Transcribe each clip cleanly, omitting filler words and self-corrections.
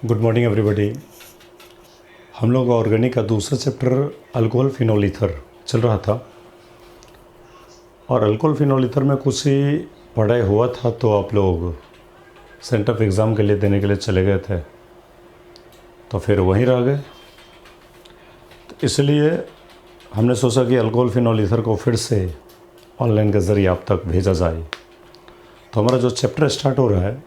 Good morning everybody. हम लोग organic का दूसरा चैप्टर अल्कोहल फिनोल ईथर चल रहा था और अल्कोहल फिनोल ईथर में कुछ ही पढ़ाई हुआ था तो आप लोग सेंटर ऑफ एग्ज़ाम के लिए देने के लिए चले गए थे तो फिर वहीं रह गए। तो इसलिए हमने सोचा कि अल्कोहल फिनोल ईथर को फिर से ऑनलाइन के ज़रिए आप तक भेजा जाए। तो हमारा जो चैप्टर स्टार्ट हो रहा है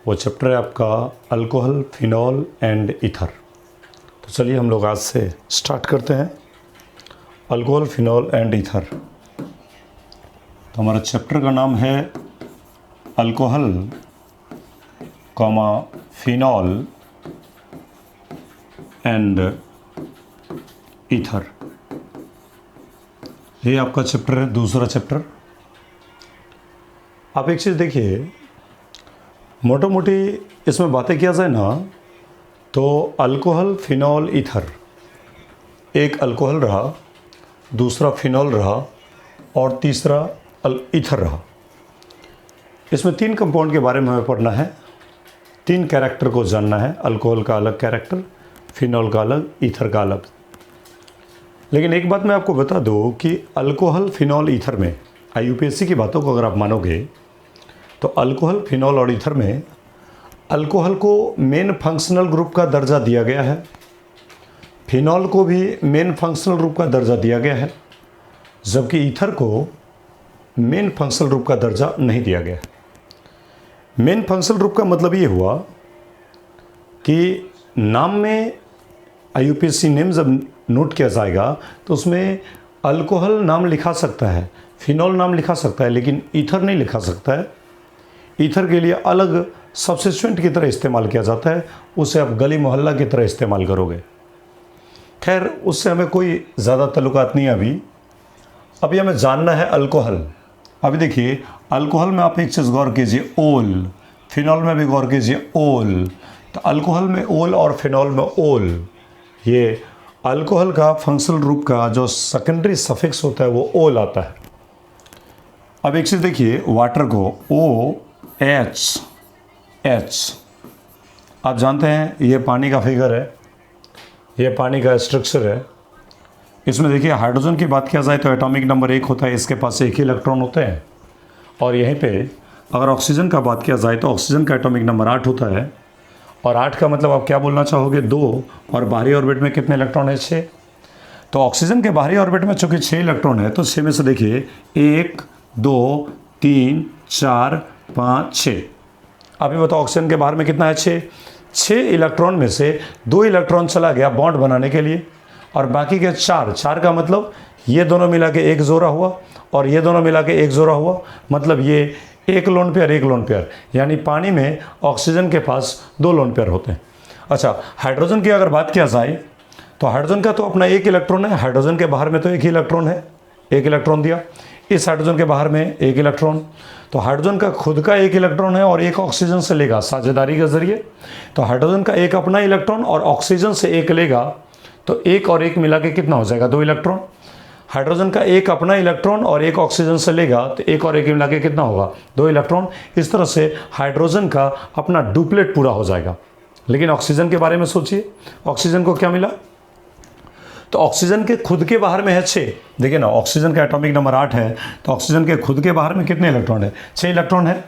वो चैप्टर है आपका अल्कोहल फिनोल एंड ईथर। तो चलिए हम लोग आज से स्टार्ट करते हैं अल्कोहल फिनोल एंड ईथर। तो हमारा चैप्टर का नाम है अल्कोहल फिनोल एंड ईथर। ये आपका चैप्टर है, दूसरा चैप्टर। आप एक चीज़ देखिए, मोटा मोटी इसमें बातें किया जाए ना तो अल्कोहल फिनोल ईथर, एक अल्कोहल रहा, दूसरा फिनोल रहा और तीसरा ईथर रहा। इसमें तीन कंपाउंड के बारे में हमें पढ़ना है, तीन कैरेक्टर को जानना है। अल्कोहल का अलग कैरेक्टर, फिनोल का अलग, ईथर का अलग। लेकिन एक बात मैं आपको बता दूं कि अल्कोहल फिनोल ईथर में यूपीएससी की बातों को अगर आप मानोगे तो अल्कोहल फिनोल और ईथर में अल्कोहल को मेन फंक्शनल ग्रुप का दर्जा दिया गया है, फिनोल को भी मेन फंक्शनल ग्रुप का दर्जा दिया गया है, जबकि ईथर को मेन फंक्शनल ग्रुप का दर्जा नहीं दिया गया है। मेन फंक्शनल ग्रुप का मतलब ये हुआ कि नाम में यूपीएससी नेम जब नोट किया जाएगा तो उसमें अल्कोहल नाम लिखा सकता है, फिनोल नाम लिखा सकता है, लेकिन ईथर नहीं लिखा सकता है। ईथर के लिए अलग सब्स्टिट्यूएंट की तरह इस्तेमाल किया जाता है, उसे आप गली मोहल्ला की तरह इस्तेमाल करोगे। खैर, उससे हमें कोई ज़्यादा ताल्लुकात नहीं है। अभी हमें जानना है अल्कोहल। अभी देखिए, अल्कोहल में आप एक चीज़ गौर कीजिए, ओल। फिनोल में भी गौर कीजिए, ओल। तो अल्कोहल में ओल और फिनोल में ओल, ये अल्कोहल का फंक्शनल ग्रुप का जो सेकेंडरी सफिक्स होता है वो ओल आता है। अब एक चीज़ देखिए, वाटर को OH, आप जानते हैं ये पानी का फिगर है, ये पानी का स्ट्रक्चर है। इसमें देखिए, हाइड्रोजन की बात किया जाए तो एटॉमिक नंबर 1 होता है, इसके पास एक ही इलेक्ट्रॉन होते हैं। और यहीं पे अगर ऑक्सीजन का बात किया जाए तो ऑक्सीजन का एटॉमिक नंबर 8 होता है। और 8 का मतलब आप क्या बोलना चाहोगे, 2। और बाहरी ऑर्बिट में कितने इलेक्ट्रॉन है, 6। तो ऑक्सीजन के बाहरी ऑर्बिट में चूँकि 6 इलेक्ट्रॉन है तो 6 में से देखिए 1, 2, 3, 4, 5, 6। अभी बताओ ऑक्सीजन के बाहर में कितना है, 6। 6 इलेक्ट्रॉन में से 2 इलेक्ट्रॉन चला गया बॉन्ड बनाने के लिए और बाकी के 4 का मतलब ये दोनों मिला के एक जोड़ा हुआ और ये दोनों मिला के एक जोड़ा हुआ, मतलब ये एक लोन पेयर, एक लोन पेयर। यानी पानी में ऑक्सीजन के पास 2 लोन पेयर होते हैं। अच्छा, हाइड्रोजन की अगर बात किया जाए तो हाइड्रोजन का तो अपना एक इलेक्ट्रॉन है, हाइड्रोजन के बाहर में तो एक ही इलेक्ट्रॉन है, एक इलेक्ट्रॉन दिया। इस हाइड्रोजन के बाहर में एक इलेक्ट्रॉन, तो हाइड्रोजन का खुद का एक इलेक्ट्रॉन है और एक ऑक्सीजन से लेगा साझेदारी के जरिए। तो हाइड्रोजन का एक अपना इलेक्ट्रॉन और ऑक्सीजन से एक लेगा तो एक और एक मिला के कितना हो जाएगा, 2 इलेक्ट्रॉन। हाइड्रोजन का एक अपना इलेक्ट्रॉन और एक ऑक्सीजन से लेगा तो एक और एक मिला के कितना होगा, 2 इलेक्ट्रॉन। इस तरह से हाइड्रोजन का अपना डुप्लेट पूरा हो जाएगा। लेकिन ऑक्सीजन के बारे में सोचिए, ऑक्सीजन को क्या मिला, तो ऑक्सीजन के खुद के बाहर में है 6। देखिए ना, ऑक्सीजन का एटॉमिक नंबर 8 है तो ऑक्सीजन के खुद के बाहर में कितने इलेक्ट्रॉन है, 6 इलेक्ट्रॉन है।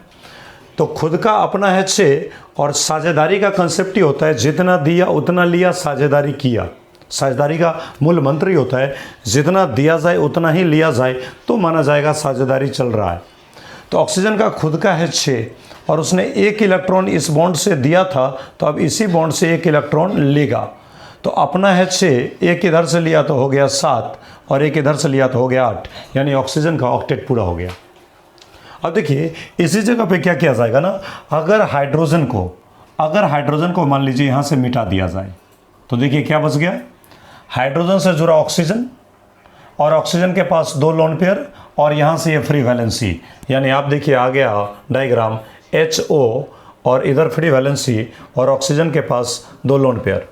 तो खुद का अपना है 6 और साझेदारी का कंसेप्ट ही होता है जितना दिया उतना लिया, साझेदारी किया। साझेदारी का मूल मंत्र ही होता है जितना दिया जाए उतना ही लिया जाए तो माना जाएगा साझेदारी चल रहा है। तो ऑक्सीजन का खुद का है 6 और उसने एक इलेक्ट्रॉन इस बॉन्ड से दिया था तो अब इसी बॉन्ड से एक इलेक्ट्रॉन लेगा। तो अपना है 6, एक इधर से लिया तो हो गया 7 और एक इधर से लिया तो हो गया 8, यानी ऑक्सीजन का ऑक्टेट पूरा हो गया। अब देखिए, इसी जगह पे क्या किया जाएगा ना, अगर हाइड्रोजन को मान लीजिए यहाँ से मिटा दिया जाए तो देखिए क्या बच गया, हाइड्रोजन से जुड़ा ऑक्सीजन और ऑक्सीजन के पास 2 लोन पेयर और यहाँ से ये फ्री वैलेंसी। यानी आप देखिए आ गया डायग्राम, HO और इधर फ्री वैलेंसी और ऑक्सीजन के पास 2 लोन पेयर,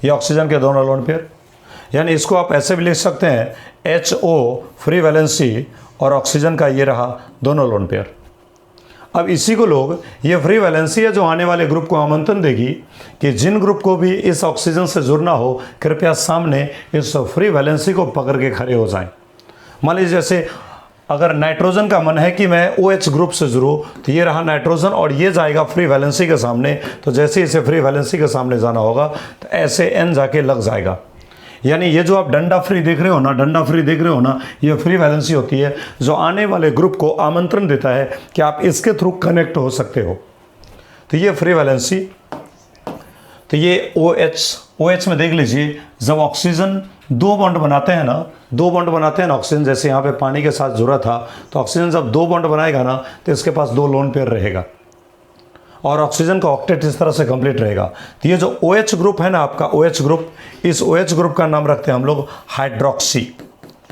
ये ऑक्सीजन के दोनों लोन पेयर। यानी इसको आप ऐसे भी लिख सकते हैं, HO फ्री वैलेंसी और ऑक्सीजन का ये रहा दोनों लोन पेयर। अब इसी को लोग, ये फ्री वैलेंसी है जो आने वाले ग्रुप को आमंत्रण देगी कि जिन ग्रुप को भी इस ऑक्सीजन से जुड़ना हो, कृपया सामने इस फ्री वैलेंसी को पकड़ के खड़े हो जाएं। मान लीजिए जैसे अगर नाइट्रोजन का मन है कि मैं OH ग्रुप से जुड़ूँ, तो ये रहा नाइट्रोजन और ये जाएगा फ्री वैलेंसी के सामने। तो जैसे ही इसे फ्री वैलेंसी के सामने जाना होगा तो ऐसे N जाके लग जाएगा। यानी ये जो आप डंडा फ्री देख रहे हो ना, ये फ्री वैलेंसी होती है जो आने वाले ग्रुप को आमंत्रण देता है कि आप इसके थ्रू कनेक्ट हो सकते हो। तो ये फ्री वैलेंसी, तो ये OH में देख लीजिए, जब ऑक्सीजन 2 बॉन्ड बनाते हैं ना ऑक्सीजन, जैसे यहाँ पे पानी के साथ जुड़ा था, तो ऑक्सीजन जब 2 बॉन्ड बनाएगा ना तो इसके पास 2 लोन पेयर रहेगा और ऑक्सीजन का ऑक्टेट इस तरह से कंप्लीट रहेगा। तो ये जो OH ग्रुप है ना आपका, OH ग्रुप, इस OH ग्रुप का नाम रखते हैं हम लोग हाइड्रोक्सी।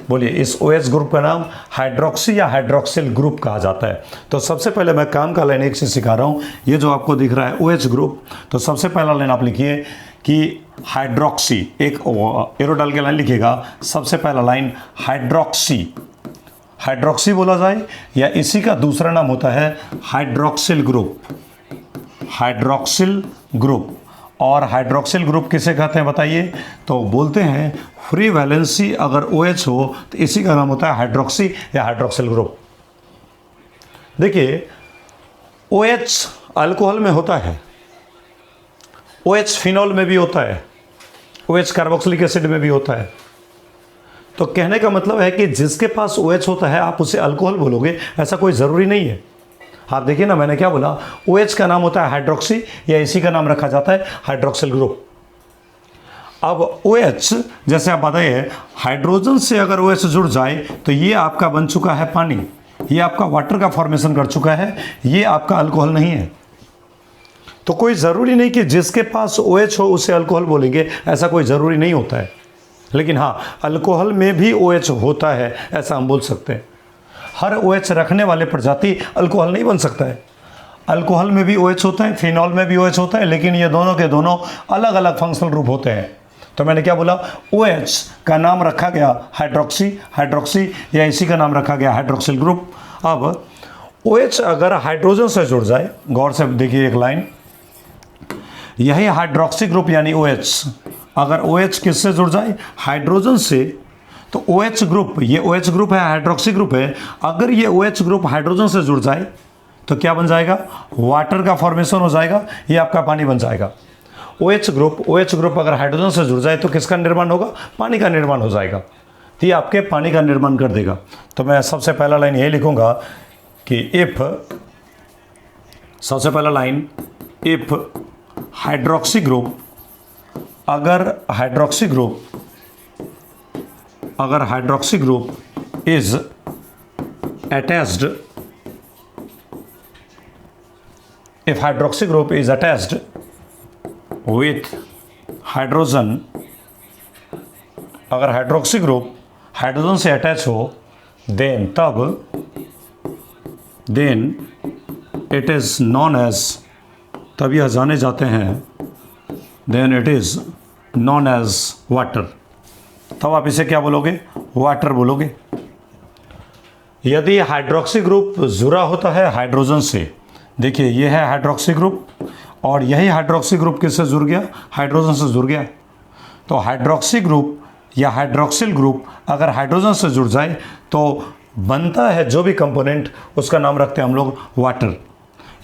बोलिए, इस OH ग्रुप का नाम हाइड्रोक्सी या हाइड्रोक्सिल ग्रुप कहा जाता है। तो सबसे पहले मैं काम का लाइन एक चीज़ सिखा रहा हूँ। ये जो आपको दिख रहा है OH ग्रुप, तो सबसे पहला लाइन आप लिखिए कि हाइड्रोक्सी, एक एरो डाल के लाइन लिखिएगा। सबसे पहला लाइन हाइड्रोक्सी बोला जाए, या इसी का दूसरा नाम होता है हाइड्रोक्सिल ग्रुप। और हाइड्रोक्सिल ग्रुप किसे कहते हैं बताइए? तो बोलते हैं फ्री वैलेंसी अगर OH हो तो इसी का नाम होता है हाइड्रोक्सी या हाइड्रोक्सिल ग्रुप। देखिए, OH अल्कोहल में होता है, OH फिनॉल में भी होता है, OH कार्बोक्सिलिक एसिड में भी होता है। तो कहने का मतलब है कि जिसके पास OH होता है आप उसे अल्कोहल बोलोगे, ऐसा कोई ज़रूरी नहीं है। आप देखिए ना, मैंने क्या बोला, OH का नाम होता है हाइड्रोक्सी या इसी का नाम रखा जाता है हाइड्रोक्सिल ग्रुप। अब OH, जैसे आप बताइए, हाइड्रोजन से अगर OH जुड़ जाए तो ये आपका बन चुका है पानी, ये आपका वाटर का फॉर्मेशन कर चुका है, ये आपका अल्कोहल नहीं है। तो कोई ज़रूरी नहीं कि जिसके पास OH हो उसे अल्कोहल बोलेंगे, ऐसा कोई ज़रूरी नहीं होता है। लेकिन हाँ, अल्कोहल में भी OH होता है, ऐसा हम बोल सकते हैं। हर OH रखने वाले प्रजाति अल्कोहल नहीं बन सकता है। अल्कोहल में भी OH होता है, फिनॉल में भी OH होता है, लेकिन ये दोनों के दोनों अलग अलग फंक्शनल रूप होते हैं। तो मैंने क्या बोला, OH का नाम रखा गया हाइड्रोक्सी या इसी का नाम रखा गया हाइड्रोक्सिल ग्रुप। अब OH अगर हाइड्रोजन से जुड़ जाए, गौर से देखिए एक लाइन, यही हाइड्रोक्सी ग्रुप यानी OH, अगर OH किससे जुड़ जाए? हाइड्रोजन से, तो OH ग्रुप, ये OH ग्रुप है, हाइड्रोक्सी ग्रुप है, अगर ये OH ग्रुप हाइड्रोजन से जुड़ जाए तो क्या बन जाएगा? वाटर का फॉर्मेशन हो जाएगा, ये आपका पानी बन जाएगा। OH ग्रुप अगर हाइड्रोजन से जुड़ जाए तो किसका निर्माण होगा? पानी का निर्माण हो जाएगा। तो ये आपके पानी का निर्माण कर देगा। तो मैं सबसे पहला लाइन यही लिखूंगा कि इफ, सबसे पहला लाइन, इफ हाइड्रोक्सी ग्रुप, अगर hydroxy group is attached, if hydroxy group is attached with hydrogen, अगर हाइड्रोक्सी ग्रुप हाइड्रोजन से अटैच हो, then it is known as, तब यह जाने जाते हैं, then it is known as water. तब आप इसे क्या बोलोगे? वाटर बोलोगे। यदि हाइड्रोक्सी ग्रुप जुड़ा होता है हाइड्रोजन से, देखिए ये है हाइड्रोक्सी ग्रुप और यही हाइड्रोक्सी ग्रुप किससे जुड़ गया? हाइड्रोजन से जुड़ गया। तो हाइड्रोक्सी ग्रुप या हाइड्रोक्सिल ग्रुप अगर हाइड्रोजन से जुड़ जाए तो बनता है जो भी कंपोनेंट, उसका नाम रखते हैं हम लोग वाटर।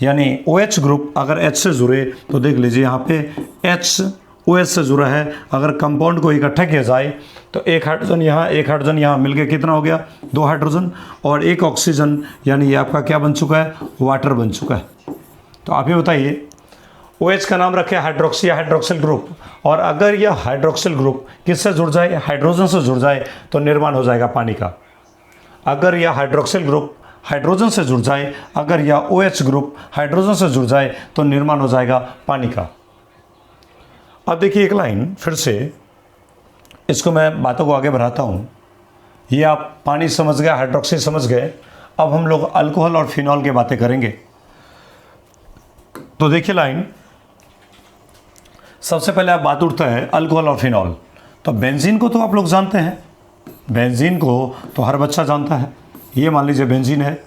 यानी OH ग्रुप अगर H से जुड़े तो देख लीजिए यहाँ पे H OH से जुड़ा है, अगर कंपाउंड को इकट्ठा किया जाए तो एक हाइड्रोजन यहाँ मिलके कितना हो गया? 2 हाइड्रोजन और 1 ऑक्सीजन, यानी ये आपका क्या बन चुका है? वाटर बन चुका है। तो आप ये बताइए, OH का नाम रखे हाइड्रोक्सी या हाइड्रोक्सिल ग्रुप, और अगर यह हाइड्रोक्सिल ग्रुप किससे जुड़ जाए? हाइड्रोजन से जुड़ जाए तो निर्माण हो जाएगा पानी का। अगर यह हाइड्रोक्सिल ग्रुप हाइड्रोजन से जुड़ जाए, अगर यह OH ग्रुप हाइड्रोजन से जुड़ जाए तो निर्माण हो जाएगा पानी का। अब देखिए एक लाइन फिर से, इसको मैं बातों को आगे बढ़ाता हूँ। ये आप पानी समझ गए, हाइड्रोक्सी समझ गए, अब हम लोग अल्कोहल और फिनॉल की बातें करेंगे। तो देखिए लाइन, सबसे पहले आप बात उठता है अल्कोहल और फिनॉल। तो बेंजीन को तो आप लोग जानते हैं, बेंजीन को तो हर बच्चा जानता है। ये मान लीजिए बेंजीन है,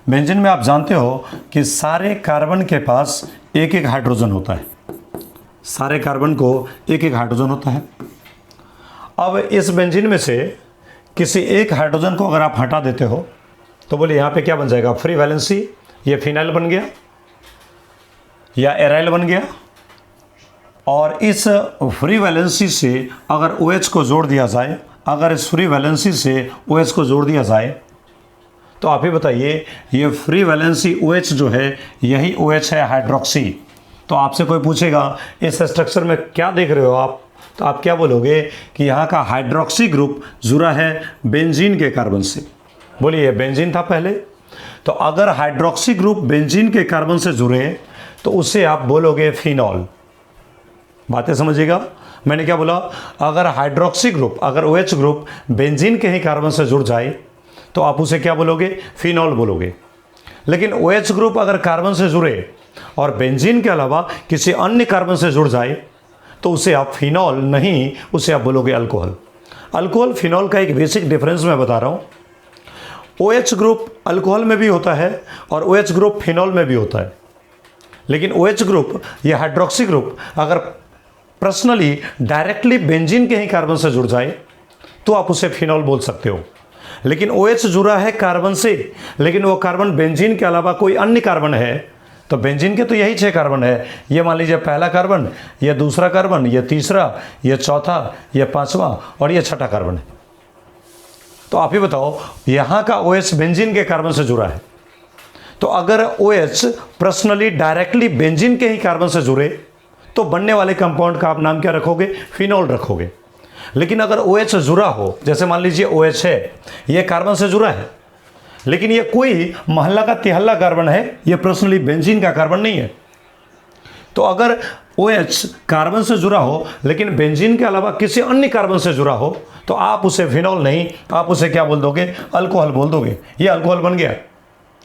बेंजीन में आप जानते हो कि सारे कार्बन के पास एक एक हाइड्रोजन होता है, सारे कार्बन को एक एक हाइड्रोजन होता है। अब इस बेंजीन में से किसी एक हाइड्रोजन को अगर आप हटा देते हो तो बोले यहाँ पे क्या बन जाएगा, फ्री वैलेंसी, ये फिनाइल बन गया या एराइल बन गया। और इस फ्री वैलेंसी से अगर OH को जोड़ दिया जाए, अगर इस फ्री वैलेंसी से OH को जोड़ दिया जाए तो आप ही बताइए, ये फ्री वैलेंसी OH जो है यही OH है हाइड्रोक्सी। तो आपसे कोई पूछेगा इस स्ट्रक्चर में क्या देख रहे हो आप, तो आप क्या बोलोगे कि यहाँ का हाइड्रोक्सी ग्रुप जुड़ा है बेंजीन के कार्बन से। बोलिए बेंजीन था पहले, तो अगर हाइड्रोक्सी ग्रुप बेंजीन के कार्बन से जुड़े तो उसे आप बोलोगे फिनॉल। बातें समझिएगा, मैंने क्या बोला, अगर हाइड्रोक्सी ग्रुप, अगर OH ग्रुप बेंजीन के ही कार्बन से जुड़ जाए तो आप उसे क्या बोलोगे, फिनॉल बोलोगे। लेकिन OH ग्रुप अगर कार्बन से जुड़े और बेंजीन के अलावा किसी अन्य कार्बन से जुड़ जाए तो उसे आप फिनॉल नहीं, उसे आप बोलोगे अल्कोहल। अल्कोहल फिनॉल का एक बेसिक डिफरेंस मैं बता रहा हूँ। OH ग्रुप अल्कोहल में भी होता है और OH ग्रुप फिनॉल में भी होता है। लेकिन OH ग्रुप या हाइड्रोक्सी ग्रुप अगर पर्सनली डायरेक्टली बेंजीन के ही कार्बन से जुड़ जाए तो आप उसे फिनॉल बोल सकते हो। लेकिन OH जुड़ा है कार्बन से, लेकिन वो कार्बन बेंजीन के अलावा कोई अन्य कार्बन है, तो बेंजीन के तो यही 6 कार्बन है। ये मान लीजिए पहला कार्बन, ये दूसरा कार्बन, ये तीसरा, ये चौथा, ये पांचवा और ये छठा कार्बन है। तो आप ही बताओ, यहाँ का OH बेंजीन के कार्बन से जुड़ा है, तो अगर OH पर्सनली डायरेक्टली बेंजीन के ही कार्बन से जुड़े तो बनने वाले कंपाउंड का आप नाम क्या रखोगे, फिनॉल रखोगे। लेकिन अगर OH जुड़ा हो, जैसे मान लीजिए OH है, ये कार्बन से जुड़ा है, लेकिन ये कोई महल्ला का तिहल्ला कार्बन है, ये पर्सनली बेंजीन का कार्बन नहीं है। तो अगर OH कार्बन से जुड़ा हो लेकिन बेंजीन के अलावा किसी अन्य कार्बन से जुड़ा हो तो आप उसे फिनॉल नहीं, आप उसे क्या बोल दोगे, अल्कोहल बोल दोगे। ये अल्कोहल बन गया।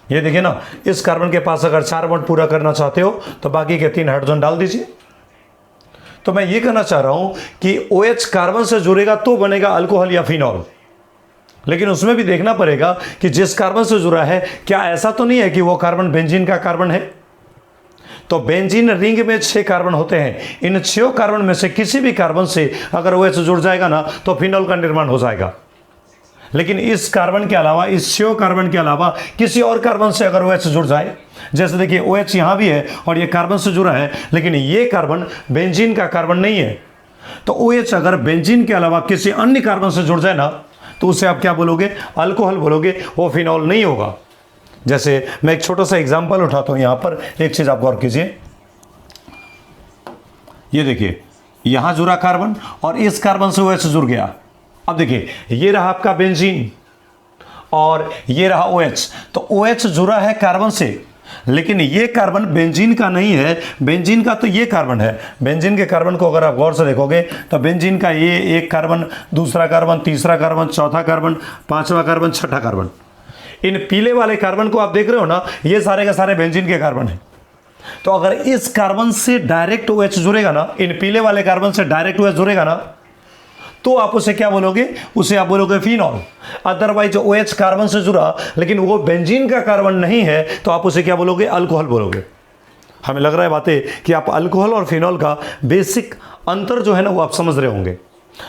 ये देखिए ना, इस कार्बन के पास अगर 4 बॉन्ड पूरा करना चाहते हो तो बाकी के 3 हाइड्रोजन डाल दीजिए। तो मैं ये कहना चाह रहा हूं कि OH कार्बन से जुड़ेगा तो बनेगा अल्कोहल या फिनॉल, लेकिन उसमें भी देखना पड़ेगा कि जिस कार्बन से जुड़ा है क्या ऐसा तो नहीं है कि वो कार्बन बेंजीन का कार्बन है। तो बेंजीन रिंग में 6 कार्बन होते हैं, इन 6 कार्बन में से किसी भी कार्बन से अगर OH जुड़ जाएगा ना तो फिनॉल का निर्माण हो जाएगा। लेकिन इस कार्बन के अलावा, इस 6 कार्बन के अलावा किसी और कार्बन से अगर OH जुड़ जाए, जैसे देखिए OH यहाँ भी है और ये कार्बन से जुड़ा है, लेकिन ये कार्बन बेंजीन का कार्बन नहीं है, तो OH अगर बेंजीन के अलावा किसी अन्य कार्बन से जुड़ जाए ना तो उसे आप क्या बोलोगे, अल्कोहल बोलोगे, वो फिनॉल नहीं होगा। जैसे मैं एक छोटा सा एग्जांपल उठाता हूँ, यहाँ पर एक चीज़ आप गौर कीजिए। ये देखिए यहाँ जुड़ा कार्बन और इस कार्बन से OH जुड़ गया। अब देखिए ये रहा आपका बेंजीन और ये रहा OH। तो OH जुड़ा है कार्बन से, लेकिन ये कार्बन बेंजीन का नहीं है, बेंजीन का तो ये कार्बन है। बेंजीन के कार्बन को अगर आप गौर से देखोगे तो बेंजीन का ये एक कार्बन, दूसरा कार्बन, तीसरा कार्बन, चौथा कार्बन, पांचवा कार्बन, छठा कार्बन, इन पीले वाले कार्बन को आप देख रहे हो ना, ये सारे के सारे बेंजीन के कार्बन है। तो अगर इस कार्बन से डायरेक्ट OH जुड़ेगा ना, इन पीले वाले कार्बन से डायरेक्ट OH जुड़ेगा ना, तो आप उसे क्या बोलोगे, उसे आप बोलोगे फिनॉल। अदरवाइज OH कार्बन से जुड़ा लेकिन वो बेंजीन का कार्बन नहीं है तो आप उसे क्या बोलोगे, अल्कोहल बोलोगे। हमें लग रहा है बातें कि आप अल्कोहल और फिनॉल का बेसिक अंतर जो है ना वो आप समझ रहे होंगे।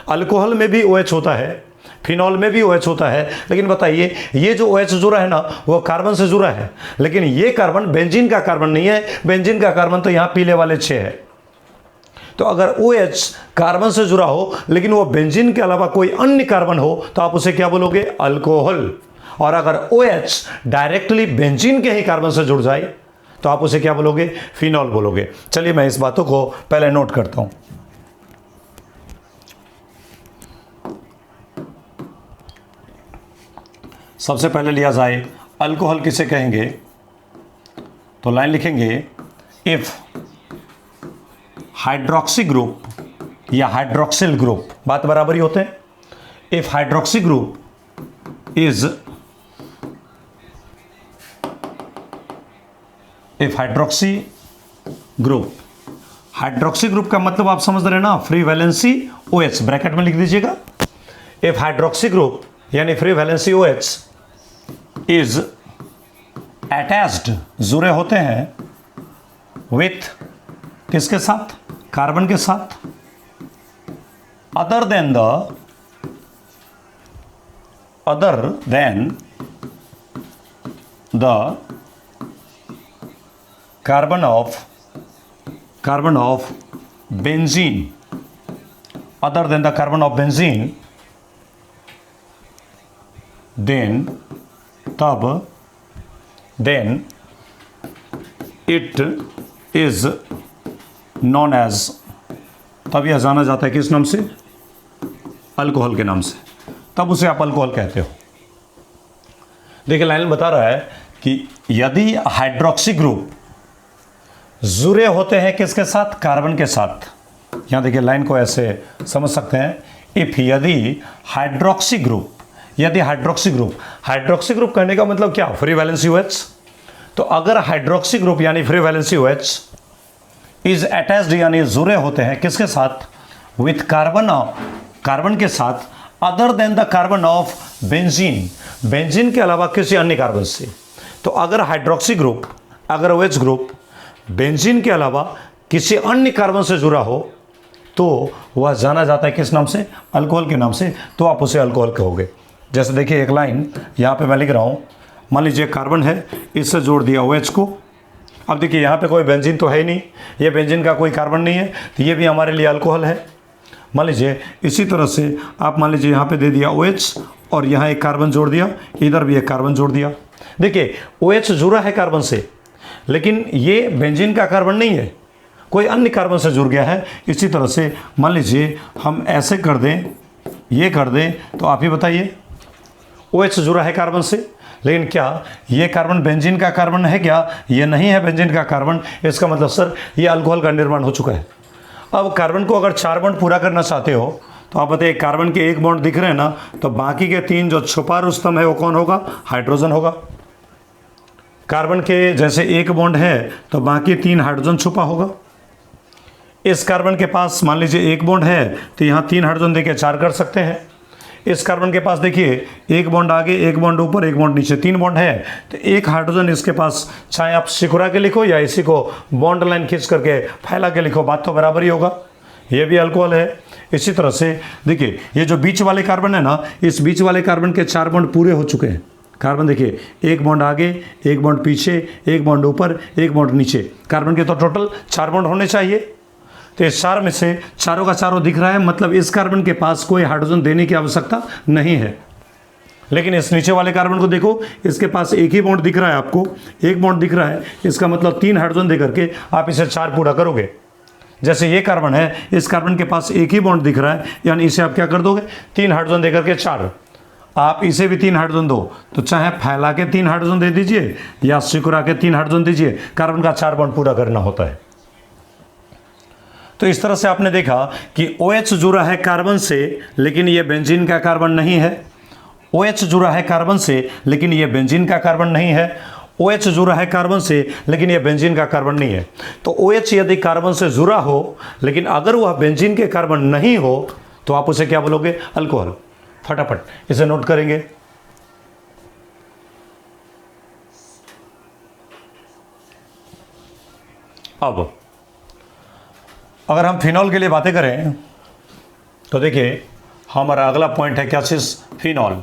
अल्कोहल में भी OH होता है, फिनॉल में भी OH होता है, लेकिन बताइए ये जो OH जुड़ा है ना वो कार्बन से जुड़ा है, लेकिन ये कार्बन बेंजीन का कार्बन नहीं है। बेंजीन का कार्बन तो यहाँ पीले वाले 6 है। तो अगर OH कार्बन से जुड़ा हो लेकिन वो बेंजीन के अलावा कोई अन्य कार्बन हो तो आप उसे क्या बोलोगे, अल्कोहल। और अगर OH डायरेक्टली बेंजीन के ही कार्बन से जुड़ जाए तो आप उसे क्या बोलोगे, फिनॉल बोलोगे। चलिए मैं इस बातों को पहले नोट करता हूं। सबसे पहले लिया जाए अल्कोहल किसे कहेंगे, तो लाइन लिखेंगे, इफ हाइड्रोक्सी ग्रुप या हाइड्रोक्सिल ग्रुप, बात बराबर ही होते हैं। If hydroxy group is, if hydroxy group, hydroxy group का मतलब आप समझ रहे हैं ना, फ्री वैलेंसी OH, ब्रैकेट में लिख दीजिएगा। इफ हाइड्रोक्सी ग्रुप यानी free valency OH is attached जुड़े होते हैं विथ किसके साथ, कार्बन के साथ, other than the carbon of benzene, other than the carbon of benzene, then it is known as, तब यह जाना जाता है किस नाम से, अल्कोहल के नाम से, तब उसे आप अल्कोहल कहते हो। देखिए लाइन बता रहा है कि यदि हाइड्रोक्सी ग्रुप जुड़े होते हैं किसके साथ, कार्बन के साथ, यहां देखिए लाइन को ऐसे समझ सकते हैं, इफ यदि हाइड्रोक्सी ग्रुप करने का मतलब क्या, फ्री वैलेंसी OH। तो अगर हाइड्रोक्सी ग्रुप यानी free valency OH is attached यानी जुड़े होते हैं किसके साथ, विथ कार्बन के साथ, other than the carbon of benzene के अलावा किसी अन्य कार्बन से। तो अगर हाइड्रोक्सी ग्रुप, अगर OH ग्रुप बेंजीन के अलावा किसी अन्य कार्बन से जुड़ा हो तो वह जाना जाता है किस नाम से, अल्कोहल के नाम से, तो आप उसे अल्कोहल कहोगे। जैसे देखिए एक लाइन यहाँ पे मैं लिख रहा हूँ, मान लीजिए कार्बन है, इससे जोड़ दिया OH को। अब देखिए यहाँ पे कोई बेंजीन तो है ही नहीं, ये बेंजीन का कोई कार्बन नहीं है, तो ये भी हमारे लिए अल्कोहल है। मान लीजिए इसी तरह से आप मान लीजिए यहाँ पे दे दिया OH और यहाँ एक कार्बन जोड़ दिया, इधर भी एक कार्बन जोड़ दिया। देखिए OH जुड़ा है कार्बन से, लेकिन ये बेंजीन का कार्बन नहीं है, कोई अन्य कार्बन से जुड़ गया है। इसी तरह से मान लीजिए हम ऐसे कर दें, ये कर दें, तो आप ही बताइए, OH जुड़ा है कार्बन से, लेकिन क्या ये कार्बन बेंजीन का कार्बन है क्या, ये नहीं है बेंजीन का कार्बन। इसका मतलब सर ये अल्कोहल का निर्माण हो चुका है। अब कार्बन को अगर 4 बॉन्ड पूरा करना चाहते हो तो आप बताइए, कार्बन के 1 बॉन्ड दिख रहे हैं ना, तो बाकी के 3 जो छुपा रुस्तम है वो कौन होगा, हाइड्रोजन होगा। कार्बन के जैसे 1 बॉन्ड है तो बाकी 3 हाइड्रोजन छुपा होगा। इस कार्बन के पास मान लीजिए 1 बॉन्ड है तो यहाँ 3 हाइड्रोजन देके 4 कर सकते हैं। इस कार्बन के पास देखिए 1 बॉन्ड आगे, 1 बॉन्ड ऊपर, 1 बॉन्ड नीचे, 3 बॉन्ड है, तो 1 हाइड्रोजन इसके पास, चाहे आप सिकुड़ा के लिखो या इसी को बॉन्ड लाइन खींच करके फैला के लिखो, बात तो बराबर ही होगा, ये भी अल्कोहल है। इसी तरह से देखिए ये जो बीच वाले कार्बन है ना, इस बीच वाले कार्बन के 4 बॉन्ड पूरे हो चुके हैं। कार्बन देखिए 1 बॉन्ड आगे, 1 बॉन्ड पीछे, 1 बॉन्ड ऊपर, 1 बॉन्ड नीचे, कार्बन के तो टोटल 4 बॉन्ड होने चाहिए। तो इस 4 में से चारों का चारों दिख रहा है, मतलब इस कार्बन के पास कोई हाइड्रोजन देने की आवश्यकता नहीं है। लेकिन इस नीचे वाले कार्बन को देखो, इसके पास 1 ही बॉन्ड दिख रहा है, आपको 1 बॉन्ड दिख रहा है, इसका मतलब 3 हाइड्रोजन दे करके आप इसे 4 पूरा करोगे। जैसे ये कार्बन है, इस कार्बन के पास 1 ही बॉन्ड दिख रहा है, यानी इसे आप क्या कर दोगे, 3 हाइड्रोजन दे करके 4। आप इसे भी 3 हाइड्रोजन दो, तो चाहे फैला के 3 हाइड्रोजन दे दीजिए या सिकुड़ा के 3 हाइड्रोजन दीजिए, कार्बन का 4 बॉन्ड पूरा करना होता है। तो इस तरह से आपने देखा कि OH जुड़ा है कार्बन से, लेकिन ये बेंजीन का कार्बन नहीं है। OH जुड़ा है कार्बन से, लेकिन ये बेंजीन का कार्बन नहीं है। OH जुड़ा है कार्बन से, लेकिन ये बेंजीन का कार्बन नहीं है। तो OH यदि कार्बन से जुड़ा हो, लेकिन अगर वह बेंजीन के कार्बन नहीं हो, तो आप उसे क्या बोलोगे, अल्कोहल। फटाफट इसे नोट करेंगे। अब अगर हम फिनॉल के लिए बातें करें तो देखिए हमारा अगला पॉइंट है क्या चीज, फिनॉल।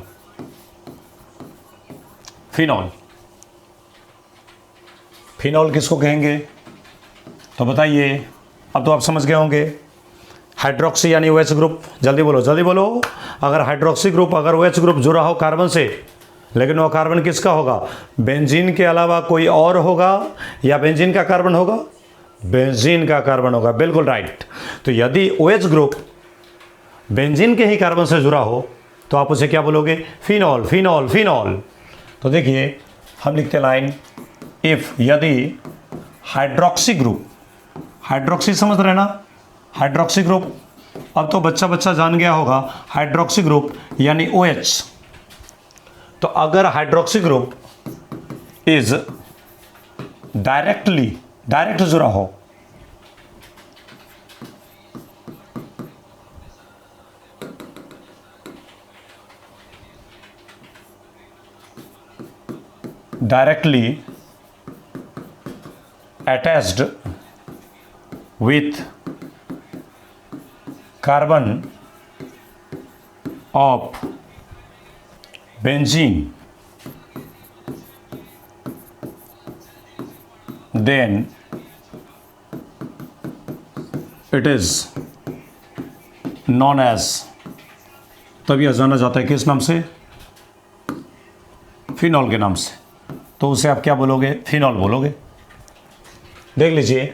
फिनॉल फिनॉल किसको कहेंगे, तो बताइए। अब तो आप समझ गए होंगे, हाइड्रोक्सी यानी OH ग्रुप, जल्दी बोलो जल्दी बोलो। अगर हाइड्रोक्सी ग्रुप, अगर OH ग्रुप जुड़ा हो कार्बन से, लेकिन वो कार्बन किसका होगा, बेंजीन के अलावा कोई और होगा या बेंजीन का कार्बन होगा, बेंजीन का कार्बन होगा, बिल्कुल राइट। तो यदि OH ग्रुप बेंजीन के ही कार्बन से जुड़ा हो तो आप उसे क्या बोलोगे, फिनॉल फिनॉल फिनॉल। तो देखिए हम लिखते लाइन, इफ यदि हाइड्रोक्सी ग्रुप, हाइड्रोक्सी समझ रहे ना, हाइड्रोक्सी ग्रुप, अब तो बच्चा बच्चा जान गया होगा, हाइड्रोक्सी ग्रुप यानी OH। तो अगर हाइड्रोक्सी ग्रुप इज डायरेक्ट जुड़ा हो, directly attached with carbon of benzene, then it is known as, तब यह जाना जाता है किस नाम से? फिनॉल के नाम से। तो उसे आप क्या बोलोगे? फिनॉल बोलोगे। देख लीजिए,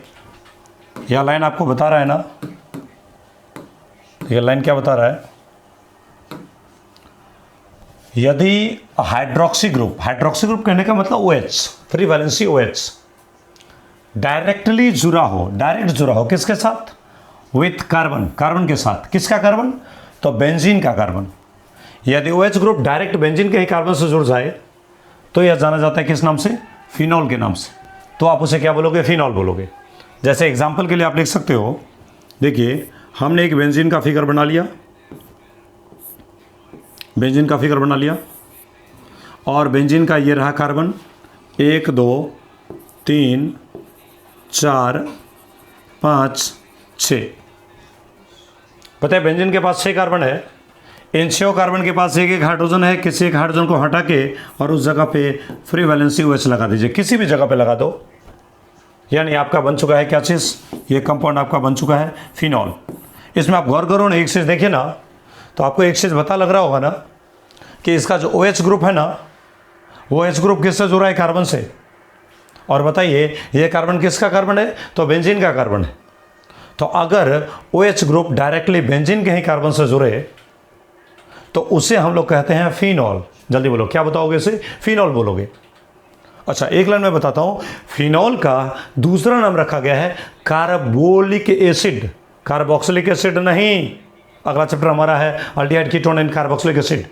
यह लाइन आपको बता रहा है ना, यह लाइन क्या बता रहा है? यदि हाइड्रोक्सी ग्रुप कहने का मतलब OH, free valency OH, directly जुड़ा हो, डायरेक्ट जुड़ा हो किसके साथ? विथ कार्बन, कार्बन के साथ। किसका कार्बन? तो बेंजीन का कार्बन। यदि OH ग्रुप डायरेक्ट बेंजीन के ही कार्बन से जुड़ जाए तो यह जाना जाता है किस नाम से? फिनॉल के नाम से। तो आप उसे क्या बोलोगे? फिनॉल बोलोगे। जैसे एग्जांपल के लिए आप लिख सकते हो, देखिए हमने एक बेंजीन का फिगर बना लिया, बेंजीन का फिगर बना लिया, और बेंजीन का ये रहा कार्बन 1 2 3 4 5 6। पता है बेंजीन के पास 6 कार्बन है। इन 6 कार्बन के पास एक एक हाइड्रोजन है। किसी एक हाइड्रोजन को हटा के और उस जगह पे फ्री वैलेंसी OH लगा दीजिए, किसी भी जगह पे लगा दो, यानी आपका बन चुका है क्या चीज़? ये कंपाउंड आपका बन चुका है फिनॉल। इसमें आप गौर करो ना, एक चीज़ देखिए ना, तो आपको एक चीज़ पता लग रहा होगा ना कि इसका जो OH ग्रुप है ना, वो OH ग्रुप किससे जुड़ा है? कार्बन से। और बताइए ये कार्बन किसका कार्बन है? तो बेंजीन का कार्बन है। तो अगर OH ग्रुप डायरेक्टली बेंजीन के ही कार्बन से जुड़े तो उसे हम लोग कहते हैं फिनॉल। जल्दी बोलो, क्या बताओगे इसे? फिनॉल बोलोगे। अच्छा, एक लाइन में बताता हूं, फिनॉल का दूसरा नाम रखा गया है कार्बोलिक एसिड। कार्बोक्सिलिक एसिड नहीं, अगला चैप्टर हमारा है aldehyde, ketone and carboxylic acid.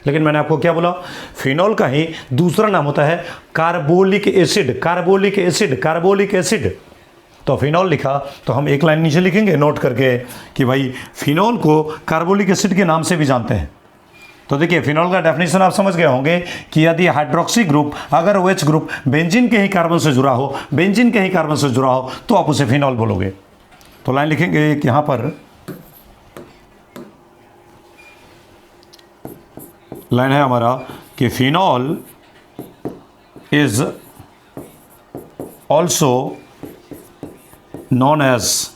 लेकिन मैंने आपको क्या बोला? फिनॉल का ही दूसरा नाम होता है carbolic acid. Carbolic acid, carbolic acid. तो फिनॉल लिखा तो हम एक लाइन नीचे लिखेंगे नोट करके कि भाई फिनॉल को कार्बोलिक एसिड के नाम से भी जानते हैं। तो देखिए फिनॉल का डेफिनेशन आप समझ गए होंगे कि यदि हाइड्रोक्सी ग्रुप, अगर OH ग्रुप बेंजीन के ही कार्बन से जुड़ा हो, बेंजीन के ही कार्बन से जुड़ा हो, तो आप उसे फिनॉल बोलोगे। तो लाइन लिखेंगे एक यहां पर, लाइन है हमारा कि phenol is also known as,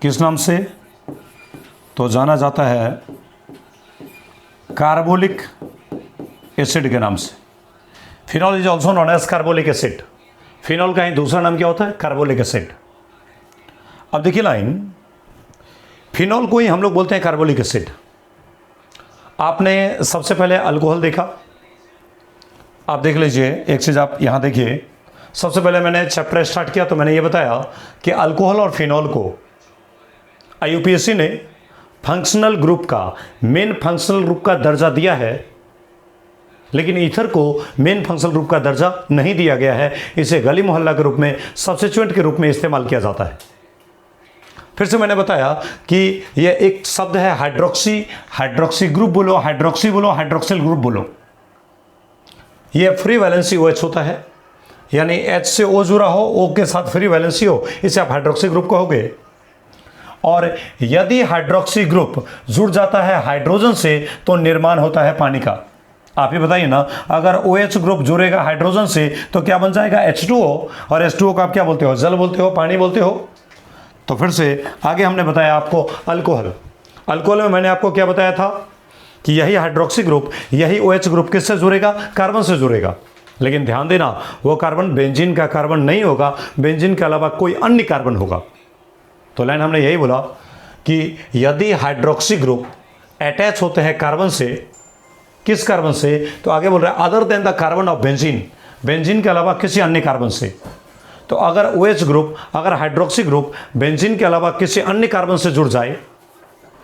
किस नाम से? तो जाना जाता है कार्बोलिक एसिड के नाम से। Phenol is also known as carbolic acid. Phenol का ही दूसरा नाम क्या होता है? Carbolic acid. अब देखिए लाइन, फिनॉल को ही हम लोग बोलते हैं कार्बोलिक एसिड। आपने सबसे पहले अल्कोहल देखा, आप देख लीजिए एक चीज़, आप यहाँ देखिए, सबसे पहले मैंने चैप्टर स्टार्ट किया तो मैंने ये बताया कि अल्कोहल और फिनॉल को IUPAC ने फंक्शनल ग्रुप का, मेन फंक्शनल ग्रुप का दर्जा दिया है, लेकिन ईथर को मेन फंक्शनल ग्रुप का दर्जा नहीं दिया गया है। इसे गली मोहल्ला के रूप में, सब्स्टिट्यूएंट के रूप में इस्तेमाल किया जाता है। फिर से मैंने बताया कि यह एक शब्द है हाइड्रोक्सी। हाइड्रोक्सी ग्रुप बोलो, हाइड्रोक्सी बोलो, हाइड्रोक्सिल ग्रुप बोलो। यह फ्री वैलेंसी OH होता है, यानी H से O जुड़ा हो, O के साथ फ्री वैलेंसी हो, इसे आप हाइड्रोक्सी ग्रुप कहोगे। और यदि हाइड्रोक्सी ग्रुप जुड़ जाता है हाइड्रोजन से तो निर्माण होता है पानी का। आप ही बताइए ना, अगर OH ग्रुप जुड़ेगा हाइड्रोजन से तो क्या बन जाएगा? H2O। और H2O को आप क्या बोलते हो? जल बोलते हो, पानी बोलते हो। तो फिर से आगे हमने बताया आपको अल्कोहल। अल्कोहल में मैंने आपको क्या बताया था कि यही हाइड्रोक्सी ग्रुप, यही OH ग्रुप किससे जुड़ेगा? कार्बन से जुड़ेगा। लेकिन ध्यान देना, वो कार्बन बेंजीन का कार्बन नहीं होगा, बेंजीन के अलावा कोई अन्य कार्बन होगा। तो लाइन हमने यही बोला कि यदि हाइड्रोक्सी ग्रुप अटैच होते हैं कार्बन से, किस कार्बन से? तो आगे बोल रहा है other than the carbon of benzene, benzene के अलावा किसी अन्य कार्बन से। तो अगर OH ग्रुप, अगर हाइड्रोक्सी ग्रुप बेंजीन के अलावा किसी अन्य कार्बन से जुड़ जाए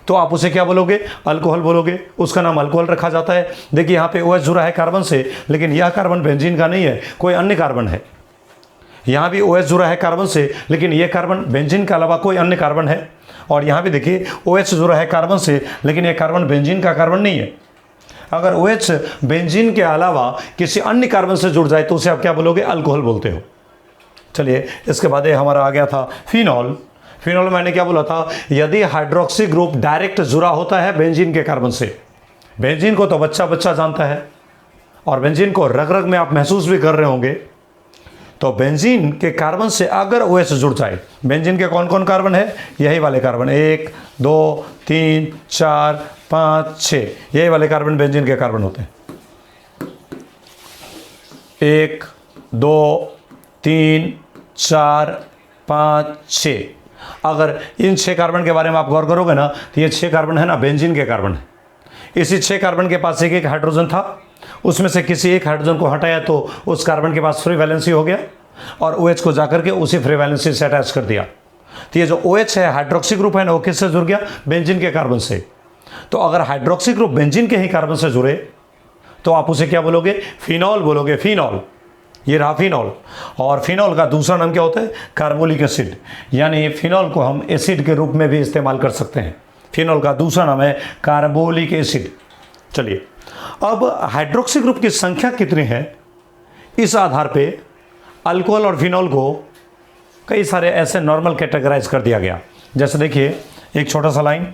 तो आप उसे क्या बोलोगे? अल्कोहल बोलोगे। उसका नाम अल्कोहल रखा जाता है। देखिए यहाँ पे OH जुड़ा है कार्बन से, लेकिन यह कार्बन बेंजीन का नहीं है, कोई अन्य कार्बन है। यहाँ भी OH जुड़ा है कार्बन से, लेकिन यह कार्बन बेंजीन के अलावा कोई अन्य कार्बन है। और यहाँ भी देखिए OH जुड़ा है कार्बन से, लेकिन यह कार्बन बेंजीन का कार्बन नहीं है। अगर OH बेंजीन के अलावा किसी अन्य कार्बन से जुड़ जाए तो उसे आप क्या बोलोगे? अल्कोहल बोलते हो। चलिए, इसके बाद ये हमारा आ गया था फिनॉल। फिनॉल मैंने क्या बोला था, यदि हाइड्रोक्सी ग्रुप डायरेक्ट जुड़ा होता है बेंजीन के कार्बन से, बेंजीन को तो बच्चा बच्चा जानता है और बेंजीन को रग रग में आप महसूस भी कर रहे होंगे, तो बेंजीन के कार्बन से अगर OH जुड़ जाए, बेंजीन के कौन कौन कार्बन है, यही वाले कार्बन 1 2 3 4 5 6, यही वाले कार्बन बेंजीन के कार्बन होते हैं। 1 2 3 4 5 6। अगर इन 6 कार्बन के बारे में आप गौर करोगे ना, तो ये 6 कार्बन है ना, बेंजीन के कार्बन है। इसी 6 कार्बन के पास एक एक हाइड्रोजन था, उसमें से किसी एक हाइड्रोजन को हटाया तो उस कार्बन के पास फ्री वैलेंसी हो गया और OH को जाकर के उसी फ्री वैलेंसी से अटैच कर दिया। तो ये जो OH है, हाइड्रोक्सी ग्रुप है ना, वो किससे जुड़ गया, बेंजीन के कार्बन से। तो अगर हाइड्रोक्सी ग्रुप बेंजीन के ही कार्बन से जुड़े तो आप उसे क्या बोलोगे, फिनॉल बोलोगे, फिनॉल। ये रहा फिनॉल। और फिनॉल का दूसरा नाम क्या होता है, कार्बोलिक एसिड। यानी फिनॉल को हम एसिड के रूप में भी इस्तेमाल कर सकते हैं। फिनॉल का दूसरा नाम है कार्बोलिक एसिड। चलिए, अब हाइड्रोक्सी ग्रुप की संख्या कितनी है, इस आधार पे अल्कोहल और फिनॉल को कई सारे ऐसे नॉर्मल कैटेगराइज कर दिया गया। जैसे देखिए, एक छोटा सा लाइन,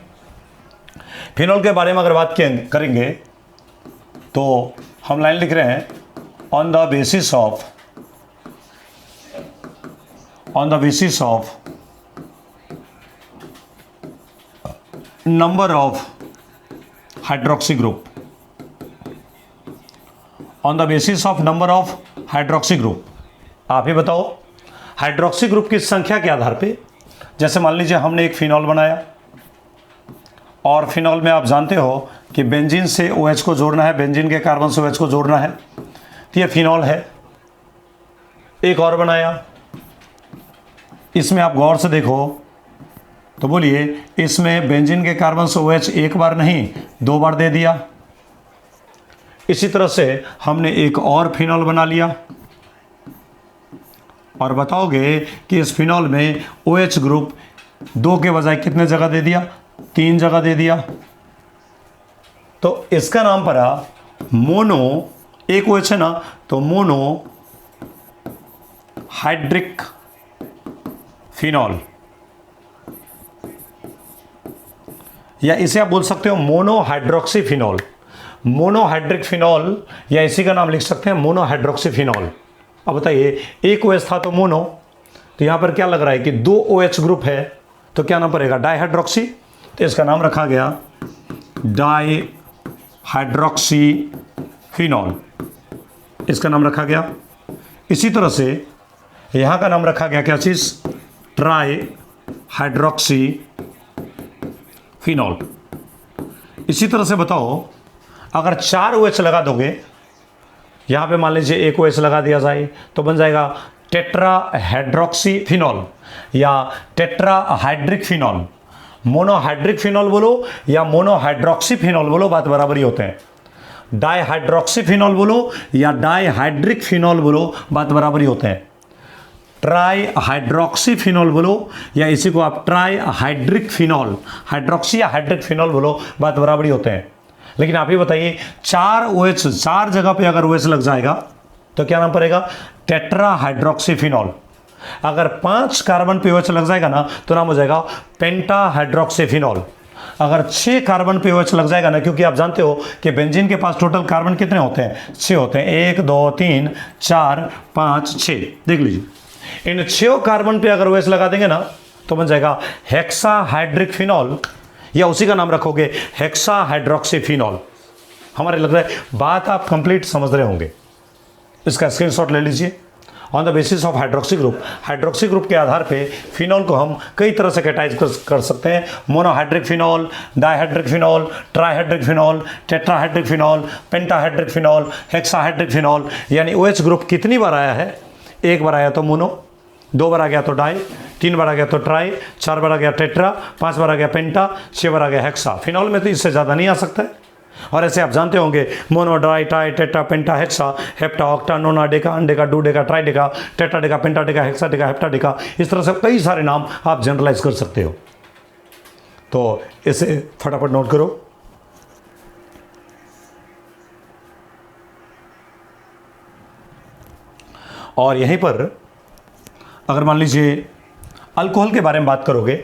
फिनॉल के बारे में अगर बात करेंगे तो हम लाइन लिख रहे हैं, on the basis of number of hydroxy group, on the basis of number of hydroxy group. आप ही बताओ, हाइड्रोक्सी ग्रुप की संख्या के आधार पे, जैसे मान लीजिए हमने एक फिनॉल बनाया और फिनॉल में आप जानते हो कि बेंजीन से OH को जोड़ना है, बेंजीन के कार्बन से OH को जोड़ना है, तो ये फिनॉल है। एक और बनाया, इसमें आप गौर से देखो तो बोलिए, इसमें बेंजीन के कार्बन से OH एक बार नहीं 2 बार दे दिया। इसी तरह से हमने एक और फिनॉल बना लिया और बताओगे कि इस फिनॉल में OH ग्रुप 2 के बजाय कितने जगह दे दिया, 3 जगह दे दिया। तो इसका नाम पड़ा मोनो, एक OH है ना, तो मोनो हाइड्रिक फिनॉल, या इसे आप बोल सकते हो मोनोहाइड्रोक्सी फिनॉल। मोनोहाइड्रिक फिनॉल, या इसी का नाम लिख सकते हैं मोनोहाइड्रोक्सी फिनॉल। अब बताइए, एक OH था तो मोनो, तो यहां पर क्या लग रहा है कि 2 OH ग्रुप है, तो क्या नाम पड़ेगा, डाइहाइड्रोक्सी। तो इसका नाम रखा गया डाइहाइड्रोक्सी फिनॉल, इसका नाम रखा गया। इसी तरह से यहां का नाम रखा गया क्या चीज, ट्राई हाइड्रोक्सी फिनॉल। इसी तरह से बताओ, अगर 4 OH लगा दोगे, यहाँ पे मान लीजिए एक OH लगा दिया जाए, तो बन जाएगा टेट्राहाइड्रोक्सी फिनॉल या टेट्राहाइड्रिक फिनॉल। मोनोहाइड्रिक फिनॉल बोलो या मोनोहाइड्रोक्सी फिनॉल बोलो, बात बराबर ही होते हैं। डाइहाइड्रोक्सी फिनॉल बोलो या डाइहाइड्रिक फिनॉल बोलो, बात बराबर ही होते हैं। ट्राई हाइड्रोक्सी फिनॉल बोलो या इसी को आप ट्राई हाइड्रिक फिनॉल, हाइड्रोक्सी या हाइड्रिक फिनॉल बोलो, बात बराबर ही होते हैं। लेकिन आप ही बताइए, 4 OH, 4 जगह पे अगर OH लग जाएगा तो क्या नाम पड़ेगा, टेट्राहाइड्रोक्सी फिनॉल। अगर 5 कार्बन पे OH लग जाएगा ना, तो नाम हो जाएगा पेंटाहाइड्रोक्सी फिनॉल। अगर 6 कार्बन पे OH लग जाएगा ना, क्योंकि आप जानते हो कि बेंजीन के पास टोटल कार्बन कितने होते हैं, 6 होते हैं, 1 2 3 4 5 6। देख लीजिए, इन 6 कार्बन पे अगर OH लगा देंगे ना, तो बन जाएगा हेक्साहाइड्रिक फिनॉल, या उसी का नाम रखोगे हेक्साहाइड्रोक्सी फिनॉल। हमारे लग रहा है बात आप कंप्लीट समझ रहे होंगे। इसका स्क्रीनशॉट ले लीजिए। On the basis of hydroxy group के आधार पे फिनॉल को हम कई तरह से कैटेगराइज कर सकते हैं। Monohydric phenol, dihydric phenol, trihydric phenol, tetrahydric phenol, pentahydric phenol, hexahydric phenol. यानी OH ग्रुप कितनी बार आया है, 1 बार आया तो मोनो, 2 बार आ गया तो डाई, 3 बार आ गया तो ट्राई, 4 बार आ गया टेट्रा, 5 बार आ गया पेंटा, 6 बार आ गया हेक्सा। फिनॉल में तो इससे ज़्यादा नहीं आ सकता है। और ऐसे आप जानते होंगे, मोनो, डाई, ट्राई, टेट्रा, पेंटा, हेक्सा, हेप्टा, ऑक्टा, नोना, डेका, अनडेका, डूडेका, ट्राइडेका, टेट्राडेका, पेंटाडेका, हेक्साडेका, हेप्टाडेका। इस तरह से कई सारे नाम आप जनरलाइज कर सकते हो। तो इसे फटाफट नोट करो। और यहीं पर अगर मान लीजिए अल्कोहल के बारे में बात करोगे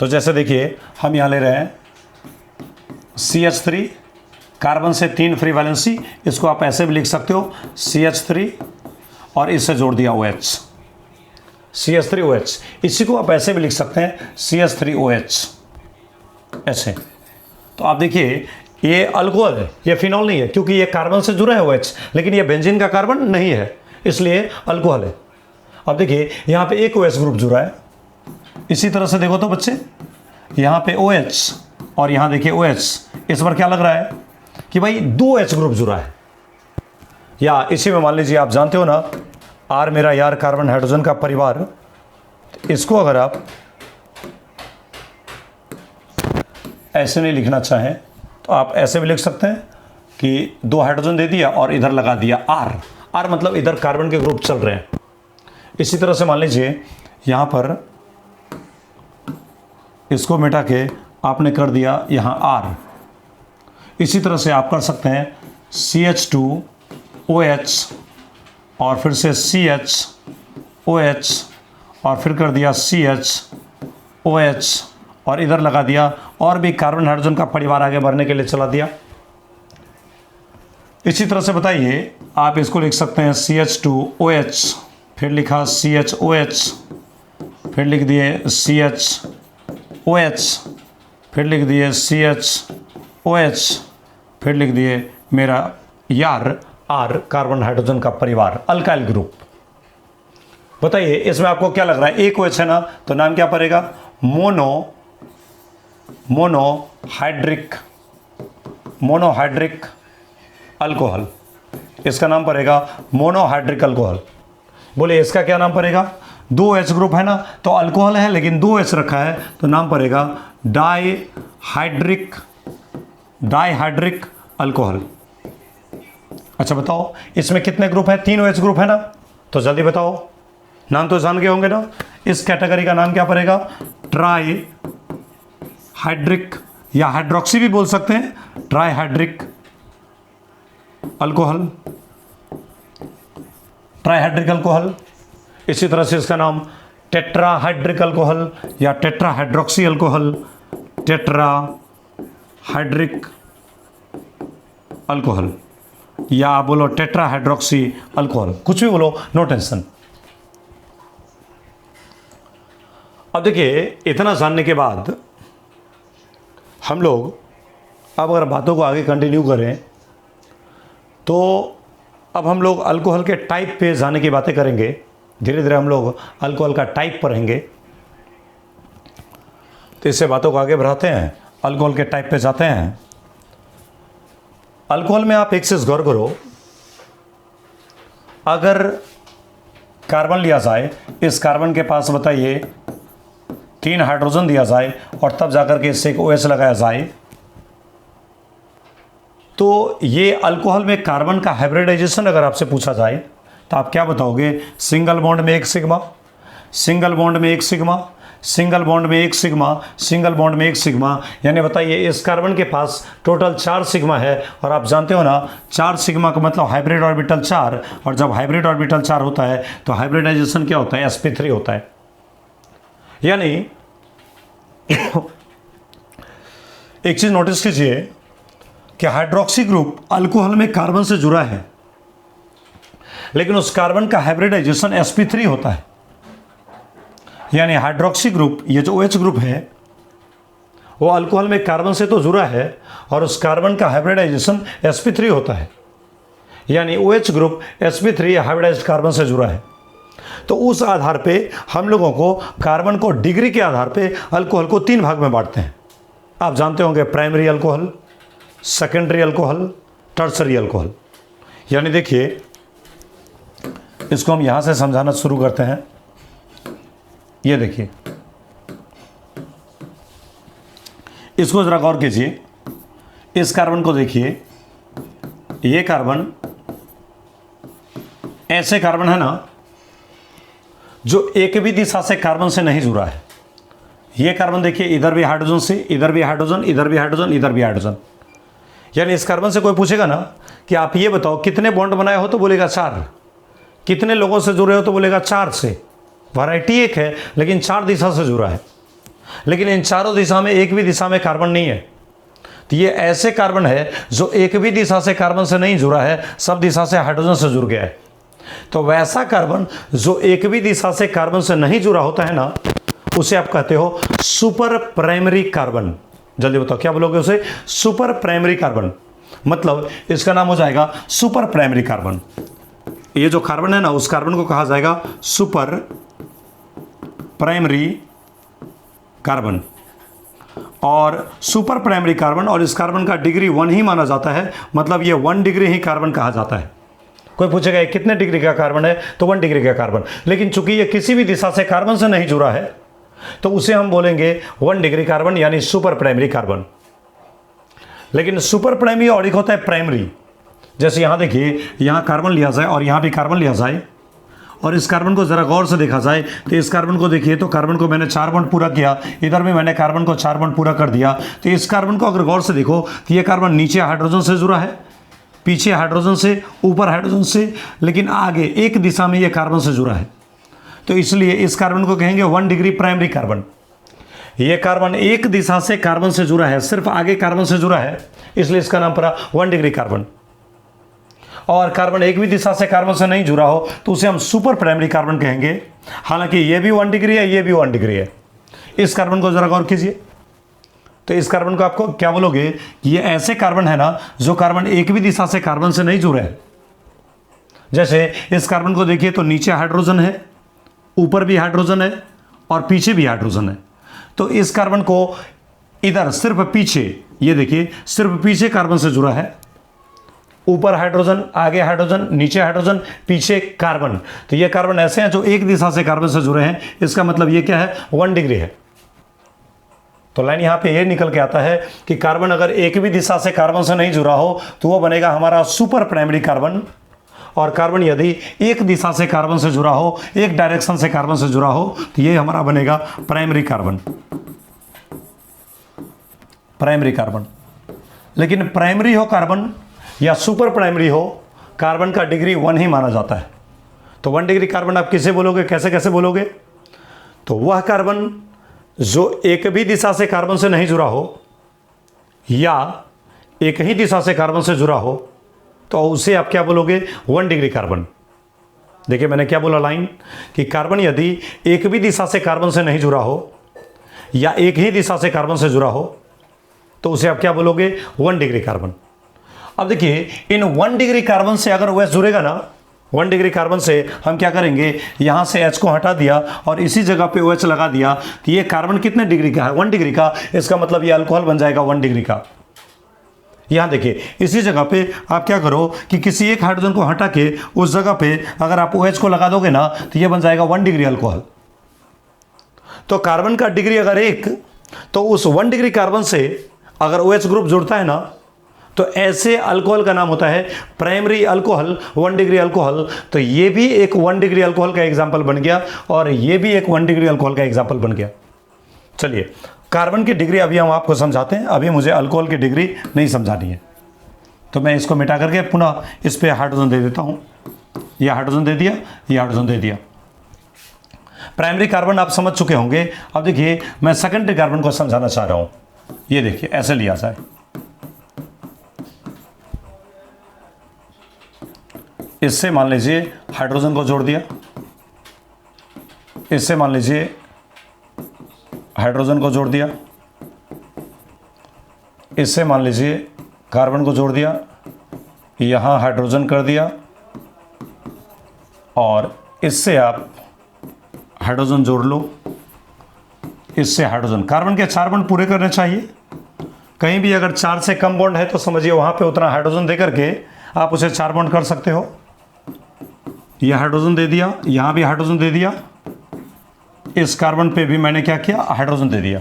तो जैसे देखिए हम यहाँ ले रहे हैं CH3, कार्बन से 3 फ्री वैलेंसी, इसको आप ऐसे भी लिख सकते हो CH3 और इससे जोड़ दिया OH, CH3OH। इसी को आप ऐसे भी लिख सकते हैं CH3OH ऐसे। तो आप देखिए ये अल्कोहल है, ये फिनॉल नहीं है, क्योंकि ये कार्बन से जुड़ा है OH, लेकिन ये बेंजीन का कार्बन नहीं है, इसलिए अल्कोहल है। अब देखिए यहाँ पे एक OH ग्रुप जुड़ा है, इसी तरह से देखो तो बच्चे यहाँ पे OH और यहाँ देखिए OH, इस पर क्या लग रहा है कि भाई 2 H ग्रुप जुड़ा है। या इसी में मान लीजिए आप जानते हो ना R मेरा यार कार्बन हाइड्रोजन का परिवार, तो इसको अगर आप ऐसे नहीं लिखना चाहें तो आप ऐसे भी लिख सकते हैं कि 2 हाइड्रोजन दे दिया और इधर लगा दिया R मतलब इधर कार्बन के ग्रुप चल रहे हैं। इसी तरह से मान लीजिए यहाँ पर इसको मिटा के आपने कर दिया यहाँ R। इसी तरह से आप कर सकते हैं CH2OH और फिर से CHOH और फिर कर दिया CHOH और इधर लगा दिया और भी कार्बन हाइड्रोजन का परिवार आगे बढ़ने के लिए चला दिया। इसी तरह से बताइए आप इसको लिख सकते हैं CH2OH, फिर लिखा CHOH, फिर लिख दिए CHOH, फिर लिख दिए CHOH, फिर लिख दिए मेरा यार R कार्बन हाइड्रोजन का परिवार, अल्काइल ग्रुप। बताइए इसमें आपको क्या लग रहा है, एक OH है ना, तो नाम क्या पड़ेगा, मोनोहाइड्रिक अल्कोहल। इसका नाम पड़ेगा मोनोहाइड्रिक अल्कोहल। बोले इसका क्या नाम पड़ेगा, 2 H ग्रुप है ना, तो अल्कोहल है लेकिन 2 H रखा है, तो नाम पड़ेगा डाइहाइड्रिक अल्कोहल। अच्छा बताओ इसमें कितने ग्रुप हैं, 3 OH ग्रुप है ना, तो जल्दी बताओ, नाम तो जान गए होंगे ना। इस कैटेगरी का नाम क्या पड़ेगा, ट्राइहाइड्रिक या हाइड्रोक्सी भी बोल सकते हैं, ट्राइहाइड्रिक अल्कोहल, ट्राइहाइड्रिक अल्कोहल। इसी तरह से इसका नाम टेट्राहाइड्रिक अल्कोहल या टेट्राहाइड्रोक्सी अल्कोहल, टेट्राहाइड्रिक अल्कोहल, या आप बोलो टेट्राहाइड्रोक्सी अल्कोहल, कुछ भी बोलो, नो टेंशन। अब देखिए इतना जानने के बाद हम लोग अब अगर बातों को आगे कंटिन्यू करें तो अब हम लोग अल्कोहल के टाइप पे जाने की बातें करेंगे। धीरे धीरे हम लोग अल्कोहल का टाइप पढ़ेंगे, तो इससे बातों को आगे बढ़ाते हैं, अल्कोहल के टाइप पे जाते हैं। अल्कोहल में आप एक चीज़ गौर करो, अगर कार्बन लिया जाए, इस कार्बन के पास बताइए 3 हाइड्रोजन दिया जाए और तब जाकर के इससे एक OH लगाया जाए, तो ये अल्कोहल में कार्बन का हाइब्रिडाइजेशन अगर आपसे पूछा जाए तो आप क्या बताओगे, सिंगल बॉन्ड में 1 सिग्मा, सिंगल बॉन्ड में 1 सिग्मा, सिंगल बॉन्ड में 1 सिग्मा, सिंगल बॉन्ड में 1 सिग्मा। यानी बताइए इस कार्बन के पास टोटल 4 सिग्मा है, और आप जानते हो ना 4 सिग्मा का मतलब हाइब्रिड ऑर्बिटल 4, और जब हाइब्रिड ऑर्बिटल 4 होता है तो हाइब्रिडाइजेशन क्या होता है, sp3 होता है। यानी एक चीज नोटिस कीजिए कि हाइड्रोक्सी ग्रुप अल्कोहल में कार्बन से जुड़ा है, लेकिन उस कार्बन का हाइब्रिडाइजेशन sp3 होता है। यानी हाइड्रोक्सी ग्रुप, ये जो OH ग्रुप है वो अल्कोहल में कार्बन से तो जुड़ा है और उस कार्बन का हाइब्रिडाइजेशन sp3 होता है। यानी OH group sp3 hybridised carbon से जुड़ा है। तो उस आधार पे हम लोगों को कार्बन को डिग्री के आधार पे अल्कोहल को 3 भाग में बांटते हैं। आप जानते होंगे primary alcohol, secondary alcohol, tertiary alcohol. यानी देखिए इसको हम यहां से समझाना शुरू करते हैं। ये देखिए, इसको जरा गौर कीजिए, इस कार्बन को देखिए, ये कार्बन ऐसे कार्बन है ना जो एक भी दिशा से कार्बन से नहीं जुड़ा है। ये कार्बन देखिए, इधर भी हाइड्रोजन से, इधर भी हाइड्रोजन, इधर भी हाइड्रोजन, इधर भी हाइड्रोजन। यानी इस कार्बन से कोई पूछेगा ना कि आप ये बताओ कितने बॉन्ड बनाए हो, तो बोलेगा 4। कितने लोगों से जुड़े हो, तो बोलेगा 4 से। वैरायटी एक है लेकिन 4 दिशा से जुड़ा है, लेकिन इन चारों दिशा में एक भी दिशा में कार्बन नहीं है। तो ये ऐसे कार्बन है जो एक भी दिशा से कार्बन से नहीं जुड़ा है, सब दिशा से हाइड्रोजन से जुड़ गया है। तो वैसा कार्बन जो एक भी दिशा से कार्बन से नहीं जुड़ा होता है ना, उसे आप कहते हो सुपर प्राइमरी कार्बन। जल्दी बताओ क्या बोलोगे उसे? Super primary carbon. मतलब इसका नाम हो जाएगा सुपर प्राइमरी कार्बन। ये जो कार्बन है ना, उस कार्बन को कहा जाएगा सुपर प्राइमरी कार्बन। और सुपर प्राइमरी कार्बन, और इस कार्बन का डिग्री 1 ही माना जाता है, मतलब ये 1 डिग्री ही कार्बन कहा जाता है। कोई पूछेगा ये कितने डिग्री का कार्बन है, तो 1 डिग्री का कार्बन। लेकिन चूंकि ये किसी भी दिशा से कार्बन से नहीं जुड़ा है, तो उसे हम बोलेंगे 1 डिग्री कार्बन, यानी सुपर प्राइमरी कार्बन। लेकिन सुपर प्राइमरी और एक होता है प्राइमरी। जैसे यहां देखिए, यहां कार्बन लिया जाए और यहां भी कार्बन लिया जाए, और इस कार्बन को जरा गौर से देखा जाए, तो इस कार्बन को देखिए, तो कार्बन को मैंने 4 बॉन्ड पूरा किया, इधर भी मैंने कार्बन को 4 बॉन्ड पूरा कर दिया। तो इस कार्बन को अगर गौर से देखो, तो ये कार्बन नीचे हाइड्रोजन से जुड़ा है, पीछे हाइड्रोजन से, ऊपर हाइड्रोजन से, लेकिन आगे एक दिशा में ये कार्बन से जुड़ा है। तो इसलिए इस कार्बन को कहेंगे 1 डिग्री प्राइमरी कार्बन। ये कार्बन एक दिशा से कार्बन से जुड़ा है, सिर्फ आगे कार्बन से जुड़ा है, इसलिए इसका नाम पड़ा 1 डिग्री कार्बन। और कार्बन एक भी दिशा से कार्बन से नहीं जुड़ा हो, तो उसे हम सुपर प्राइमरी कार्बन कहेंगे। हालांकि ये भी 1 डिग्री है, ये भी 1 डिग्री है। इस कार्बन को जरा गौर कीजिए, तो इस कार्बन को आपको क्या बोलोगे? ये ऐसे कार्बन है ना, जो कार्बन एक भी दिशा से कार्बन से नहीं जुड़े हैं। जैसे इस कार्बन को देखिए, तो नीचे हाइड्रोजन है, ऊपर भी हाइड्रोजन है, और पीछे भी हाइड्रोजन है। तो इस कार्बन को इधर सिर्फ पीछे, ये देखिए, सिर्फ पीछे कार्बन से जुड़ा है, ऊपर हाइड्रोजन, आगे हाइड्रोजन, नीचे हाइड्रोजन, पीछे कार्बन। तो ये कार्बन ऐसे हैं जो एक दिशा से कार्बन से जुड़े हैं। इसका मतलब ये क्या है? 1 डिग्री है। तो लाइन यहां पे ये निकल के आता है कि कार्बन अगर एक भी दिशा से कार्बन से नहीं जुड़ा हो, तो वो बनेगा हमारा सुपर प्राइमरी कार्बन। और कार्बन यदि एक दिशा से कार्बन से जुड़ा हो, एक डायरेक्शन से कार्बन से जुड़ा हो, तो ये हमारा बनेगा प्राइमरी कार्बन। Primary carbon. लेकिन प्राइमरी हो कार्बन या सुपर प्राइमरी हो, कार्बन का डिग्री 1 ही माना जाता है। तो 1 डिग्री कार्बन आप किसे बोलोगे, कैसे कैसे बोलोगे? तो वह कार्बन जो एक भी दिशा से कार्बन से नहीं जुड़ा हो, या एक ही दिशा से कार्बन से जुड़ा हो, तो उसे आप क्या बोलोगे? 1 डिग्री कार्बन। देखिए मैंने क्या बोला लाइन, कि कार्बन यदि एक भी दिशा से कार्बन से नहीं जुड़ा हो, या एक ही दिशा से कार्बन से जुड़ा हो, तो उसे आप क्या बोलोगे? 1 डिग्री कार्बन। अब देखिए, इन 1 डिग्री कार्बन से अगर OH जुड़ेगा ना, 1 डिग्री कार्बन से हम क्या करेंगे, यहां से H को हटा दिया और इसी जगह पे OH लगा दिया, तो ये कार्बन कितने डिग्री का है? 1 डिग्री का। इसका मतलब ये अल्कोहल बन जाएगा 1 डिग्री का। यहां देखिए, इसी जगह पे आप क्या करो कि किसी एक हाइड्रोजन को हटा के उस जगह पे अगर आप OH को लगा दोगे ना, तो ये बन जाएगा 1 डिग्री अल्कोहल। तो कार्बन का डिग्री अगर 1, तो उस 1 डिग्री कार्बन से अगर OH ग्रुप जुड़ता है ना, तो ऐसे अल्कोहल का नाम होता है प्राइमरी अल्कोहल, 1 डिग्री अल्कोहल। तो ये भी एक 1 डिग्री अल्कोहल का एग्जाम्पल बन गया, और ये भी एक 1 डिग्री अल्कोहल का एग्जाम्पल बन गया। चलिए, कार्बन की डिग्री अभी हम आपको समझाते हैं, अभी मुझे अल्कोहल की डिग्री नहीं समझानी है। तो मैं इसको मिटा करके पुनः इस पर हाइड्रोजन दे देता हूँ। ये हाइड्रोजन दे दिया, ये हाइड्रोजन दे दिया। प्राइमरी कार्बन आप समझ चुके होंगे। अब देखिए, मैं सेकेंडरी कार्बन को समझाना चाह रहा हूँ। ये देखिए, ऐसे लिया जाए, इससे मान लीजिए हाइड्रोजन को जोड़ दिया, इससे मान लीजिए हाइड्रोजन को जोड़ दिया, इससे मान लीजिए कार्बन को जोड़ दिया, यहाँ हाइड्रोजन कर दिया, और इससे आप हाइड्रोजन जोड़ लो, इससे हाइड्रोजन। कार्बन के 4 बॉन्ड पूरे करने चाहिए। कहीं भी अगर 4 से कम बॉन्ड है, तो समझिए वहाँ पे उतना हाइड्रोजन दे करके आप उसे 4 बॉन्ड कर सकते हो। यह हाइड्रोजन दे दिया, यहाँ भी हाइड्रोजन दे दिया, इस कार्बन पे भी मैंने क्या किया? हाइड्रोजन दे दिया।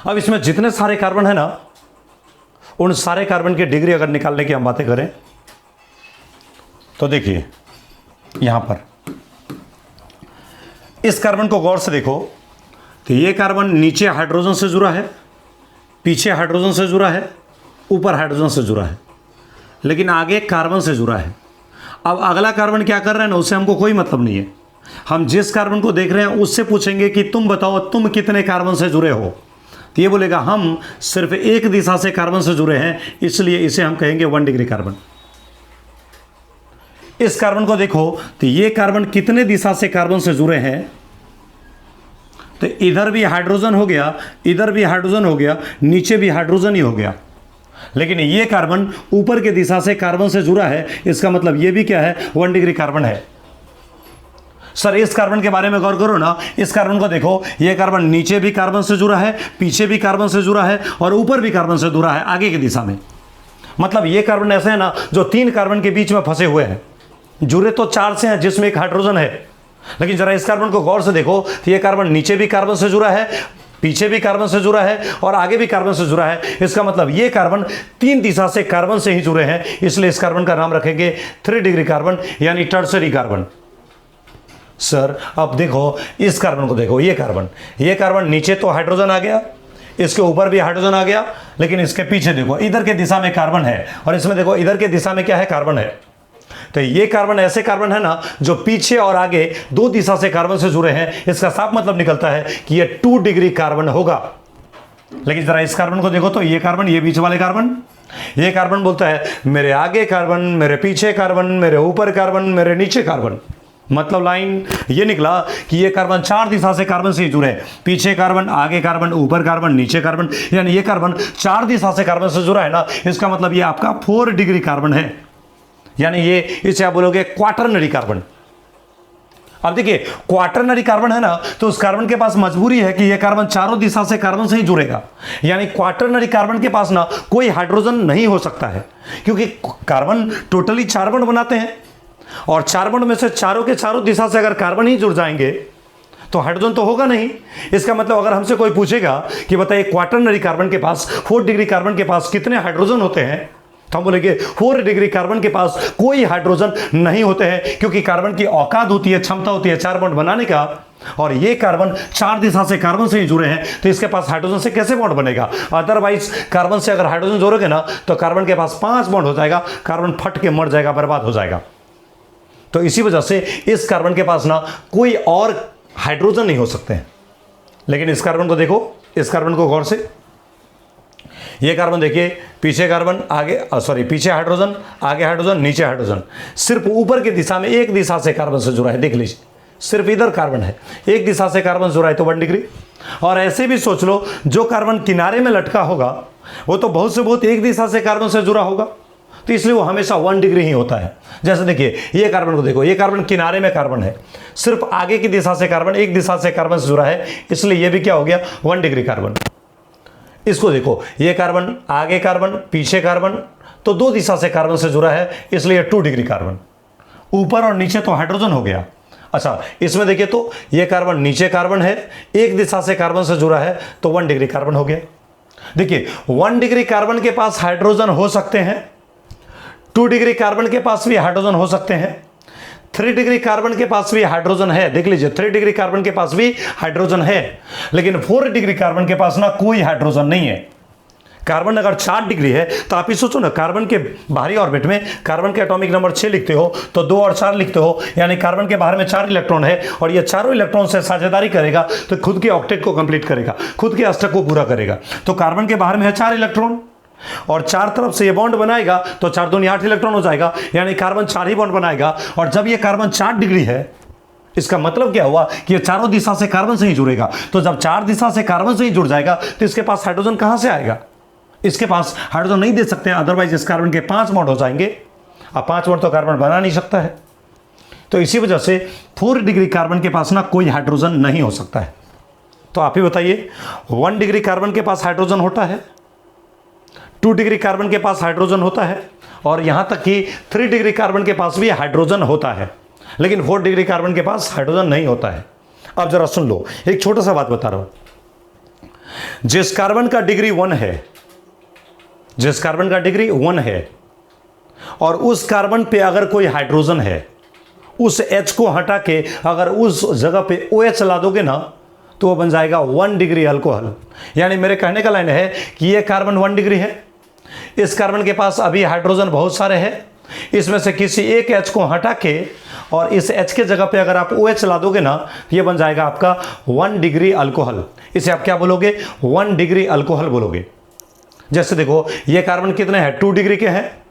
अब इसमें जितने सारे कार्बन है ना, उन सारे कार्बन की डिग्री अगर निकालने की हम बातें करें, तो देखिए यहां पर इस कार्बन को गौर से देखो, तो ये कार्बन नीचे हाइड्रोजन से जुड़ा है, पीछे हाइड्रोजन से जुड़ा है, ऊपर हाइड्रोजन से जुड़ा है, लेकिन आगे कार्बन से जुड़ा है। अब अगला कार्बन क्या कर रहा है ना, उससे हमको कोई मतलब नहीं है। हम जिस कार्बन को देख रहे हैं उससे पूछेंगे कि तुम बताओ तुम कितने कार्बन से जुड़े हो, तो ये बोलेगा हम सिर्फ एक दिशा से कार्बन से जुड़े हैं, इसलिए इसे हम कहेंगे 1 डिग्री कार्बन। इस कार्बन को देखो तो ये कार्बन कितने दिशा से कार्बन से जुड़े हैं, तो इधर भी हाइड्रोजन हो गया, इधर भी हाइड्रोजन हो गया, नीचे भी हाइड्रोजन ही हो गया। लेकिन ये कार्बन ऊपर के दिशा से कार्बन से जुड़ा है, इसका मतलब ये भी क्या है, 1 डिग्री कार्बन है। सर इस कार्बन के बारे में गौर करो ना, इस कार्बन को देखो, ये कार्बन नीचे भी कार्बन से जुड़ा है, पीछे भी कार्बन से जुड़ा है और ऊपर भी कार्बन से जुड़ा है आगे की दिशा में। मतलब ये कार्बन ऐसे है ना जो 3 कार्बन के बीच में फंसे हुए हैं। जुड़े तो 4 से हैं जिसमें एक हाइड्रोजन है, लेकिन जरा इस कार्बन को गौर से देखो तो ये कार्बन नीचे भी कार्बन से जुड़ा है, पीछे भी कार्बन से जुड़ा है और आगे भी कार्बन से जुड़ा है। इसका मतलब ये कार्बन 3 दिशा से कार्बन से ही जुड़े हैं, इसलिए इस कार्बन का नाम रखेंगे 3 डिग्री कार्बन यानी टर्सरी कार्बन। सर अब देखो इस कार्बन को देखो, ये कार्बन नीचे तो हाइड्रोजन आ गया, इसके ऊपर भी हाइड्रोजन आ गया, लेकिन इसके पीछे देखो इधर के दिशा में कार्बन है और इसमें देखो इधर के दिशा में क्या है, कार्बन है। तो ये कार्बन ऐसे कार्बन है ना जो पीछे और आगे 2 दिशा से कार्बन से जुड़े हैं। इसका साफ मतलब निकलता है कि ये 2 डिग्री कार्बन होगा। लेकिन जरा इस कार्बन को देखो तो ये कार्बन, ये बीच वाले कार्बन, ये कार्बन बोलता है मेरे आगे कार्बन, मेरे पीछे कार्बन, मेरे ऊपर कार्बन, मेरे नीचे कार्बन। मतलब लाइन ये निकला कि ये कार्बन 4 दिशा से कार्बन से जुड़े हैं, पीछे कार्बन, आगे कार्बन, ऊपर कार्बन, नीचे कार्बन, यानी ये कार्बन 4 दिशा से कार्बन से जुड़ा है ना। इसका मतलब ये आपका 4 डिग्री कार्बन है, यानी ये इसे आप बोलोगे क्वाटरनरी कार्बन। अब देखिए क्वाटरनरी कार्बन है ना, तो उस कार्बन के पास मजबूरी है कि यह कार्बन चारों दिशा से कार्बन से ही जुड़ेगा। यानी क्वाटरनरी कार्बन के पास ना कोई हाइड्रोजन नहीं हो सकता है, क्योंकि कार्बन टोटली 4 बॉन्ड बनाते हैं और 4 बॉन्ड में से चारों के चारों दिशा से अगर कार्बन ही जुड़ जाएंगे तो हाइड्रोजन तो होगा नहीं। इसका मतलब अगर हमसे कोई पूछेगा कि बताइए क्वाटरनरी कार्बन के पास, 4 डिग्री कार्बन के पास कितने हाइड्रोजन होते हैं, तो हम बोलेंगे 4 डिग्री कार्बन के पास कोई हाइड्रोजन नहीं होते हैं, क्योंकि कार्बन की औकात होती है, क्षमता होती है 4 बॉन्ड बनाने का, और ये कार्बन 4 दिशा से कार्बन से ही जुड़े हैं, तो इसके पास हाइड्रोजन से कैसे बॉन्ड बनेगा। अदरवाइज कार्बन से अगर हाइड्रोजन जोड़ोगे ना तो कार्बन के पास 5 बॉन्ड हो जाएगा, कार्बन फट के मर जाएगा, बर्बाद हो जाएगा। तो इसी वजह से इस कार्बन के पास ना कोई और हाइड्रोजन नहीं हो सकते हैं। लेकिन इस कार्बन को देखो, इस कार्बन को गौर से, ये कार्बन देखिए, पीछे कार्बन, आगे पीछे हाइड्रोजन, आगे हाइड्रोजन, नीचे हाइड्रोजन, सिर्फ ऊपर की दिशा में एक दिशा से कार्बन से जुड़ा है। देख लीजिए सिर्फ इधर कार्बन है, एक दिशा से कार्बन जुड़ा है तो 1 डिग्री। और ऐसे भी सोच लो जो कार्बन किनारे में लटका होगा वो तो बहुत से बहुत एक दिशा से कार्बन से जुड़ा होगा, तो इसलिए वो हमेशा 1 डिग्री ही होता है। जैसे देखिए ये कार्बन को देखो, ये कार्बन किनारे में कार्बन है, सिर्फ आगे की दिशा से कार्बन, एक दिशा से कार्बन से जुड़ा है, इसलिए ये भी क्या हो गया, 1 डिग्री कार्बन। इसको देखो, ये कार्बन, आगे कार्बन, पीछे कार्बन, तो 2 दिशा से कार्बन से जुड़ा है, इसलिए 2 डिग्री कार्बन। ऊपर और नीचे तो हाइड्रोजन हो गया। अच्छा इसमें देखिए तो ये कार्बन नीचे कार्बन है, एक दिशा से कार्बन से जुड़ा है, तो 1 डिग्री कार्बन हो गया। देखिए 1 डिग्री कार्बन के पास हाइड्रोजन हो सकते हैं, 2 डिग्री कार्बन के पास भी हाइड्रोजन हो सकते हैं, 3 डिग्री कार्बन के पास भी हाइड्रोजन है। देख लीजिए 3 डिग्री कार्बन के पास भी हाइड्रोजन है, लेकिन 4 डिग्री कार्बन के पास ना कोई हाइड्रोजन नहीं है। कार्बन अगर 4 डिग्री है तो आप ही सोचो ना, कार्बन के बाहरी ऑर्बिट में कार्बन के एटॉमिक नंबर 6 लिखते हो तो 2 और 4 लिखते हो, यानी कार्बन के बाहर में 4 इलेक्ट्रॉन है और ये चारों इलेक्ट्रॉन से साझेदारी करेगा तो खुद के ऑक्टेट को कंप्लीट करेगा, खुद के अष्टक को पूरा करेगा। तो कार्बन के बाहर में है 4 इलेक्ट्रॉन और 4 तरफ से ये बॉन्ड बनाएगा तो 4 दूनी 8 इलेक्ट्रॉन हो जाएगा, यानी कार्बन 4 ही बॉन्ड बनाएगा। और जब ये कार्बन 4 डिग्री है, इसका मतलब क्या हुआ कि ये चारों दिशा से कार्बन से ही जुड़ेगा। तो जब 4 दिशा से कार्बन से ही जुड़ जाएगा तो इसके पास हाइड्रोजन कहां से आएगा, इसके पास हाइड्रोजन नहीं दे सकते हैं, अदरवाइज इस कार्बन के 5 बॉन्ड हो जाएंगे। अब 5 बॉन्ड तो कार्बन बना नहीं सकता है, तो इसी वजह से 4 डिग्री कार्बन के पास ना कोई हाइड्रोजन नहीं हो सकता है। तो आप ही बताइए 1 डिग्री कार्बन के पास हाइड्रोजन होता है, 2 डिग्री कार्बन के पास हाइड्रोजन होता है, और यहां तक कि 3 डिग्री कार्बन के पास भी हाइड्रोजन होता है, लेकिन 4 डिग्री कार्बन के पास हाइड्रोजन नहीं होता है। अब जरा सुन लो, एक छोटा सा बात बता रहा हूं। जिस कार्बन का डिग्री 1 है, जिस कार्बन का डिग्री 1 है और उस कार्बन पे अगर कोई हाइड्रोजन है, उस H को हटा के अगर उस जगह पे OH ला दोगे ना तो वो बन जाएगा 1 डिग्री अल्कोहल। यानी मेरे कहने का लाइन है कि ये कार्बन 1 डिग्री है, इस कार्बन के पास अभी हाइड्रोजन बहुत सारे हैं, इसमें से किसी एक H को हटा के और इस H के जगह पे अगर आप OH ला दोगे ना, ये बन जाएगा आपका 1 डिग्री अल्कोहल। इसे आप क्या बोलोगे? 1 डिग्री अल्कोहल बोलोगे। जैसे देखो ये कार्बन कितने हैं? 2 डिग्री के हैं,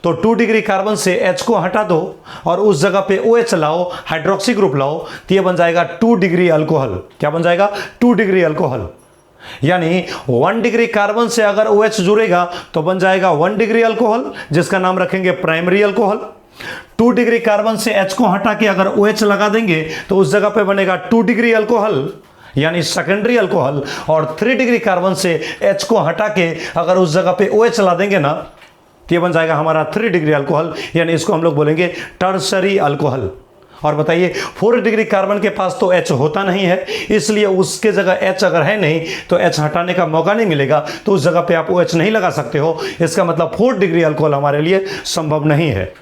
तो 2 डिग्री कार्बन से H को हटा दो और उस जगह पे OH लाओ, हाइड्रोक्सी ग्रुप लाओ, तो ये बन जाएगा 2 डिग्री अल्कोहल। क्या बन जाएगा? 2 डिग्री अल्कोहल। यानी 1 डिग्री कार्बन से अगर OH जुड़ेगा तो बन जाएगा 1 डिग्री अल्कोहल, जिसका नाम रखेंगे प्राइमरी अल्कोहल। 2 डिग्री कार्बन से H को हटा के अगर OH लगा देंगे तो उस जगह पे बनेगा 2 डिग्री अल्कोहल, यानी सेकेंडरी अल्कोहल। और 3 डिग्री कार्बन से H को हटा के अगर उस जगह पे OH ला देंगे ना, तो ये बन जाएगा हमारा 3 डिग्री अल्कोहल, यानी इसको हम लोग बोलेंगे टर्सरी अल्कोहल। और बताइए 4 डिग्री कार्बन के पास तो H होता नहीं है, इसलिए उसके जगह H अगर है नहीं तो H हटाने का मौका नहीं मिलेगा, तो उस जगह पे आप OH नहीं लगा सकते हो। इसका मतलब 4 डिग्री अल्कोहल हमारे लिए संभव नहीं है।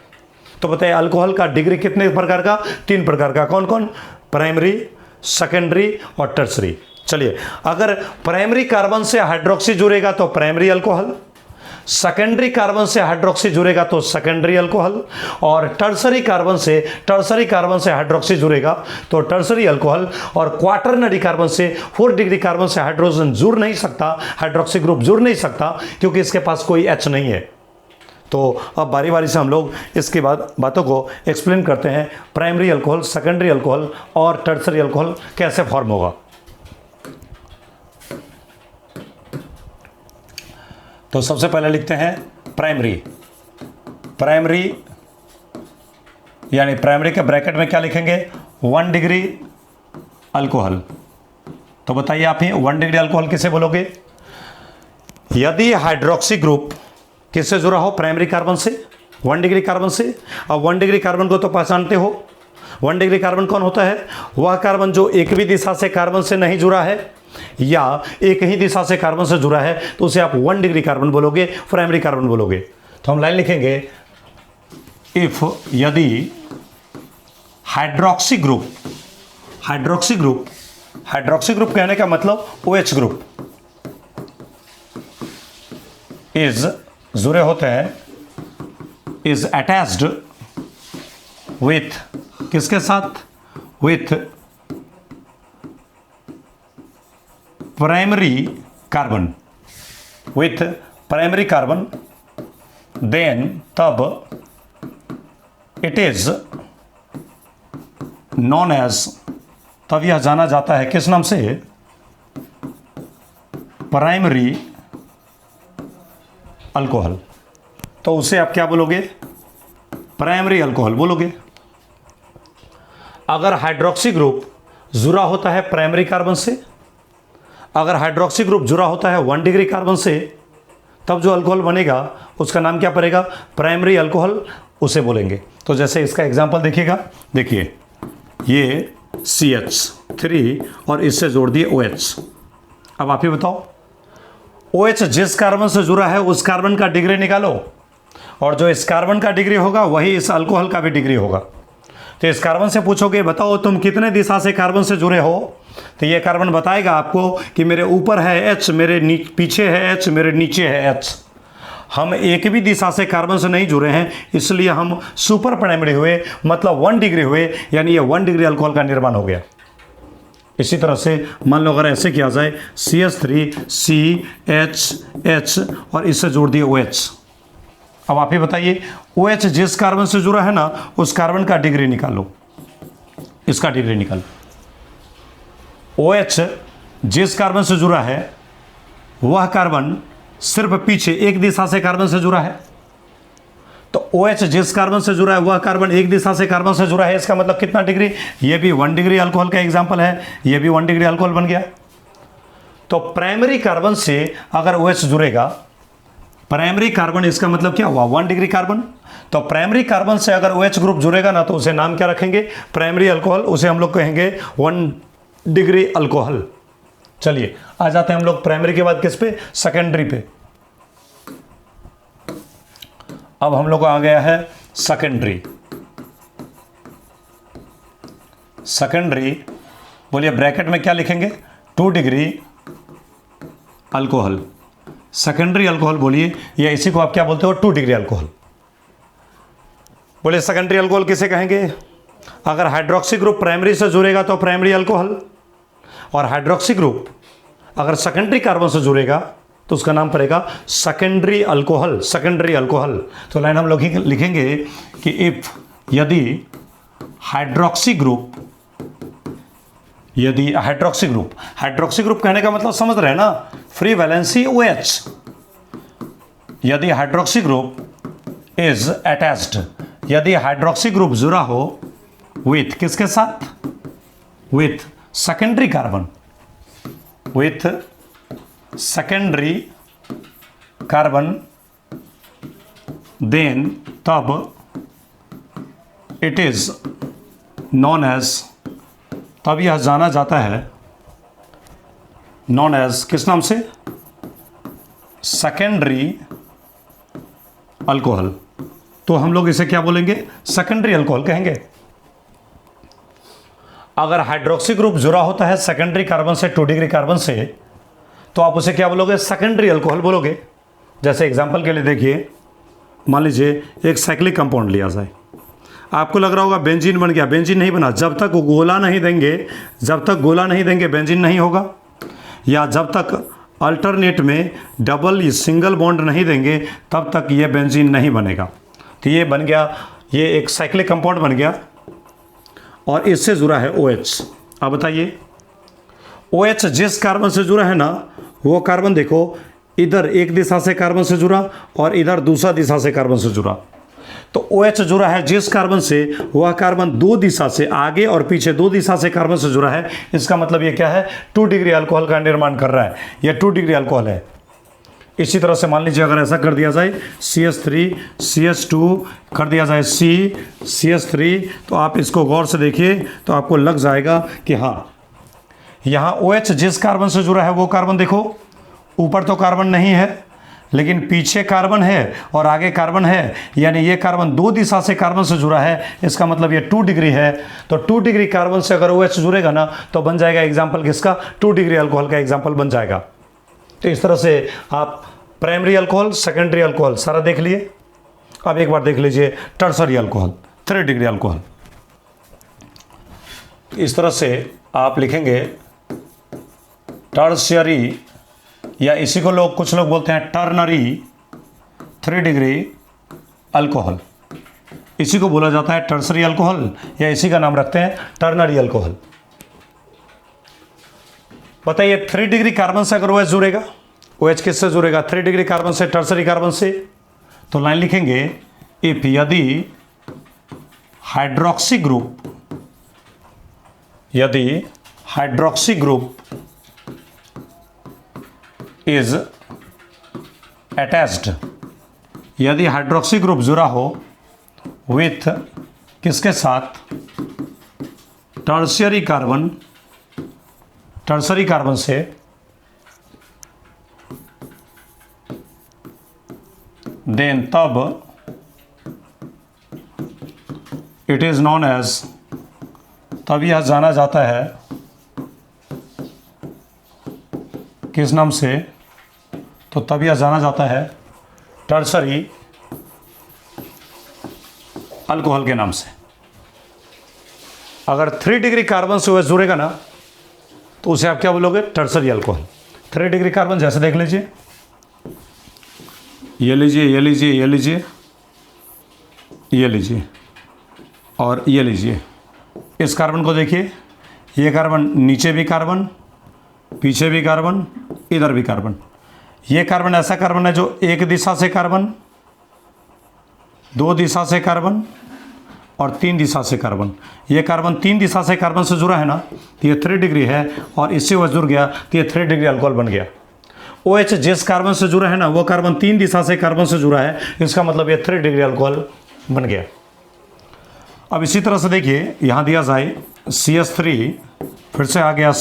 तो बताइए अल्कोहल का डिग्री कितने प्रकार का? 3 प्रकार का। कौन कौन? प्राइमरी, सेकेंडरी और टर्सरी। चलिए, अगर प्राइमरी कार्बन से हाइड्रोक्सी जुड़ेगा तो प्राइमरी अल्कोहल, सेकेंडरी कार्बन से हाइड्रोक्सी जुड़ेगा तो सेकेंडरी अल्कोहल, और टर्सरी कार्बन से हाइड्रोक्सी जुड़ेगा तो टर्सरी अल्कोहल, और क्वाटरनरी कार्बन से 4 डिग्री कार्बन से हाइड्रोजन जुड़ नहीं सकता, हाइड्रोक्सी ग्रुप जुड़ नहीं सकता, क्योंकि इसके पास कोई H नहीं है। तो अब बारी बारी से हम लोग इसके बाद बातों को एक्सप्लेन करते हैं। प्राइमरी अल्कोहल, सेकेंडरी अल्कोहल और टर्सरी अल्कोहल कैसे फॉर्म होगा। तो सबसे पहले लिखते हैं प्राइमरी, यानी प्राइमरी के ब्रैकेट में क्या लिखेंगे? 1 डिग्री अल्कोहल। तो बताइए आप ही 1 डिग्री अल्कोहल किसे बोलोगे? यदि हाइड्रोक्सी ग्रुप किससे जुड़ा हो? प्राइमरी कार्बन से, 1 डिग्री कार्बन से। अब 1 डिग्री कार्बन को तो पहचानते हो, 1 डिग्री कार्बन कौन होता है? वह कार्बन जो एक भी दिशा से कार्बन से नहीं जुड़ा है या एक ही दिशा से कार्बन से जुड़ा है, तो उसे आप 1 डिग्री कार्बन बोलोगे, प्राइमरी कार्बन बोलोगे। तो हम लाइन लिखेंगे, इफ यदि हाइड्रोक्सी ग्रुप कहने का मतलब OH ग्रुप इज जुड़े होते हैं, इज अटैच्ड विथ किसके साथ? विथ प्राइमरी कार्बन, देन तब इट इज नॉन एज, तब यह जाना जाता है किस नाम से? Primary alcohol. तो उसे आप क्या बोलोगे? प्राइमरी अल्कोहल बोलोगे। अगर हाइड्रोक्सी ग्रुप जुड़ा होता है प्राइमरी कार्बन से, अगर हाइड्रोक्सी ग्रुप जुड़ा होता है 1 डिग्री कार्बन से, तब जो अल्कोहल बनेगा उसका नाम क्या पड़ेगा? प्राइमरी अल्कोहल उसे बोलेंगे। तो जैसे इसका एग्जांपल देखिएगा, देखिए ये CH3 और इससे जोड़ दिए OH। अब आप ही बताओ, OH जिस कार्बन से जुड़ा है उस कार्बन का डिग्री निकालो, और जो इस कार्बन का डिग्री होगा वही इस अल्कोहल का भी डिग्री होगा। तो इस कार्बन से पूछोगे बताओ तुम कितने दिशा से कार्बन से जुड़े हो, तो ये कार्बन बताएगा आपको कि मेरे ऊपर है H, मेरे पीछे है H, मेरे नीचे है H। हम एक भी दिशा से कार्बन से नहीं जुड़े हैं, इसलिए हम सुपर प्राइमरी हुए, मतलब 1 डिग्री हुए, यानी ये 1 डिग्री अल्कोहल का निर्माण हो गया। इसी तरह से मान लो अगर ऐसे किया जाए, CH3 CHH और इससे जोड़ दिए OH। अब आप ही बताइए, OH जिस कार्बन से जुड़ा है ना उस कार्बन का डिग्री निकालो, इसका डिग्री निकालो। OH जिस कार्बन से जुड़ा है वह कार्बन सिर्फ पीछे एक दिशा से कार्बन से जुड़ा है, तो OH जिस कार्बन से जुड़ा है वह कार्बन एक दिशा से कार्बन से जुड़ा है, इसका मतलब कितना डिग्री? ये भी 1 डिग्री अल्कोहल का एग्जांपल है, ये भी 1 डिग्री अल्कोहल बन गया। तो प्राइमरी कार्बन से अगर OH जुड़ेगा, प्राइमरी कार्बन इसका मतलब क्या हुआ? 1 डिग्री कार्बन। तो प्राइमरी कार्बन से अगर OH ग्रुप जुड़ेगा ना तो उसे नाम क्या रखेंगे? Primary alcohol. उसे हम लोग कहेंगे 1 डिग्री अल्कोहल। चलिए आ जाते हैं हम लोग प्राइमरी के बाद किस पे? सेकेंडरी पे। अब हम लोग को आ गया है सेकेंडरी। सेकेंडरी बोलिए ब्रैकेट में क्या लिखेंगे? 2 डिग्री अल्कोहल। सेकेंडरी अल्कोहल बोलिए, या इसी को आप क्या बोलते हो? 2 डिग्री अल्कोहल। बोले सेकेंडरी अल्कोहल किसे कहेंगे? अगर हाइड्रोक्सी ग्रुप प्राइमरी से जुड़ेगा तो प्राइमरी अल्कोहल, और हाइड्रोक्सी ग्रुप अगर सेकेंडरी कार्बन से जुड़ेगा तो उसका नाम पड़ेगा सेकेंडरी अल्कोहल। Secondary alcohol. तो लाइन हम लोग लिखेंगे कि इफ यदि हाइड्रोक्सी ग्रुप हाइड्रोक्सी ग्रुप कहने का मतलब समझ रहे हैं ना, फ्री वैलेंसी OH। यदि हाइड्रोक्सी ग्रुप इज अटैच्ड, यदि हाइड्रोक्सी ग्रुप जुड़ा हो विथ किसके साथ? With secondary carbon, with secondary carbon, then तब इट इज नॉन एज, तब यह जाना जाता है नॉन एज, किस नाम से? Secondary alcohol. तो हम लोग इसे क्या बोलेंगे? सेकेंडरी अल्कोहल कहेंगे। अगर हाइड्रोक्सी ग्रुप जुड़ा होता है सेकेंडरी कार्बन से 2 डिग्री कार्बन से, तो आप उसे क्या बोलोगे? सेकेंडरी अल्कोहल बोलोगे। जैसे एग्जांपल के लिए देखिए, मान लीजिए एक साइक्लिक कंपाउंड लिया जाए, आपको लग रहा होगा बेंजीन बन गया। बेंजीन नहीं बना। जब तक गोला नहीं देंगे बेंजीन नहीं होगा, या जब तक अल्टरनेट में डबल या सिंगल बॉन्ड नहीं देंगे तब तक ये बेंजीन नहीं बनेगा। तो ये बन गया, ये एक साइक्लिक कंपाउंड बन गया और इससे जुड़ा है OH। अब बताइए, OH जिस कार्बन से जुड़ा है ना, वो कार्बन देखो इधर एक दिशा से कार्बन से जुड़ा और इधर दूसरा दिशा से कार्बन से जुड़ा। तो OH जुड़ा है जिस कार्बन से, वह कार्बन 2 दिशा से, आगे और पीछे 2 दिशा से कार्बन से जुड़ा है। इसका मतलब ये क्या है? 2 डिग्री अल्कोहल का निर्माण कर रहा है। यह 2 डिग्री अल्कोहल है। इसी तरह से मान लीजिए अगर ऐसा कर दिया जाए CH3 CH2 कर दिया जाए CH3, तो आप इसको गौर से देखिए तो आपको लग जाएगा कि हाँ, यहाँ OH जिस कार्बन से जुड़ा है वो कार्बन देखो, ऊपर तो कार्बन नहीं है लेकिन पीछे कार्बन है और आगे कार्बन है, यानी ये कार्बन 2 दिशा से कार्बन से जुड़ा है। इसका मतलब ये 2 डिग्री है। तो 2 डिग्री कार्बन से अगर OH जुड़ेगा ना तो बन जाएगा एग्जाम्पल किसका? 2 डिग्री अल्कोहल का एग्जाम्पल बन जाएगा। तो इस तरह से आप प्राइमरी अल्कोहल, सेकेंडरी अल्कोहल सारा देख लिए। अब एक बार देख लीजिए टर्सरी अल्कोहल, 3 डिग्री अल्कोहल। इस तरह से आप लिखेंगे टर्शियरी, या इसी को कुछ लोग बोलते हैं टर्नरी 3 डिग्री अल्कोहल। इसी को बोला जाता है टर्सरी अल्कोहल, या इसी का नाम रखते हैं टर्नरी अल्कोहल। बताइए 3 डिग्री कार्बन से अगर OH जुड़ेगा, OH किससे जुड़ेगा? 3 डिग्री कार्बन से, टर्सरी कार्बन से। तो लाइन लिखेंगे इफ यदि हाइड्रोक्सी ग्रुप इज अटैच्ड, यदि हाइड्रोक्सी ग्रुप जुड़ा हो विथ किसके साथ? टर्शियरी कार्बन से, देन तब इट इज नॉन एज, तब यह जाना जाता है किस नाम से? तो तब यह जाना जाता है टर्सरी अल्कोहल के नाम से। अगर 3 डिग्री कार्बन से OH जुड़ेगा ना तो उसे आप क्या बोलोगे? Tertiary alcohol. 3 डिग्री कार्बन जैसे देख लीजिए, ये लीजिए, ये लीजिए, ये लीजिए, ये लीजिए और ये लीजिए। इस कार्बन को देखिए, ये कार्बन नीचे भी कार्बन, पीछे भी कार्बन, इधर भी कार्बन। ये कार्बन ऐसा कार्बन है जो एक दिशा से कार्बन, 2 दिशा से कार्बन और 3 दिशा से कार्बन। ये कार्बन 3 दिशा से कार्बन से जुड़ा है ना, तो ये 3 डिग्री है और इससे वो जुड़ गया तो ये 3 डिग्री अल्कोहल बन गया। OH जिस कार्बन से जुड़ा है ना, वो कार्बन 3 दिशा से कार्बन से जुड़ा है, इसका मतलब ये 3 डिग्री अल्कोहल बन गया। अब इसी तरह से देखिए, यहाँ दिया जाए CH3, फिर से आ गया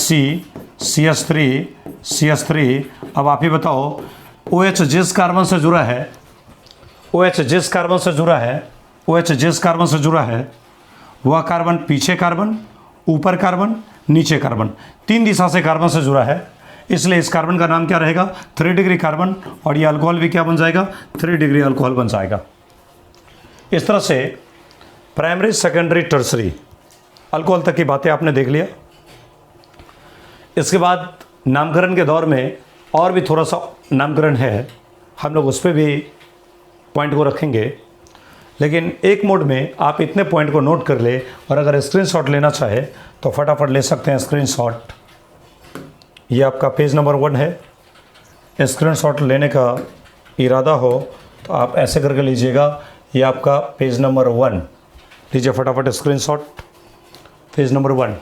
CH3। अब आप ही बताओ, OH जिस कार्बन से जुड़ा है, OH जिस कार्बन से जुड़ा है वह कार्बन पीछे कार्बन, ऊपर कार्बन, नीचे कार्बन, 3 दिशा से कार्बन से जुड़ा है। इसलिए इस कार्बन का नाम क्या रहेगा? 3 डिग्री कार्बन, और ये अल्कोहल भी क्या बन जाएगा? 3 डिग्री अल्कोहल बन जाएगा। इस तरह से प्राइमरी, सेकेंडरी, टर्सरी, अल्कोहल तक की बातें आपने देख लिया। इसके बाद नामकरण के दौर में और भी थोड़ा सा नामकरण है, हम लोग उस पर भी पॉइंट को रखेंगे। लेकिन एक मोड में आप इतने पॉइंट को नोट कर ले, और अगर स्क्रीनशॉट लेना चाहे तो फटाफट ले सकते हैं स्क्रीनशॉट। ये आपका पेज नंबर 1 है। स्क्रीनशॉट लेने का इरादा हो तो आप ऐसे करके लीजिएगा। ये आपका पेज नंबर 1, लीजिए फटाफट स्क्रीनशॉट। पेज नंबर 1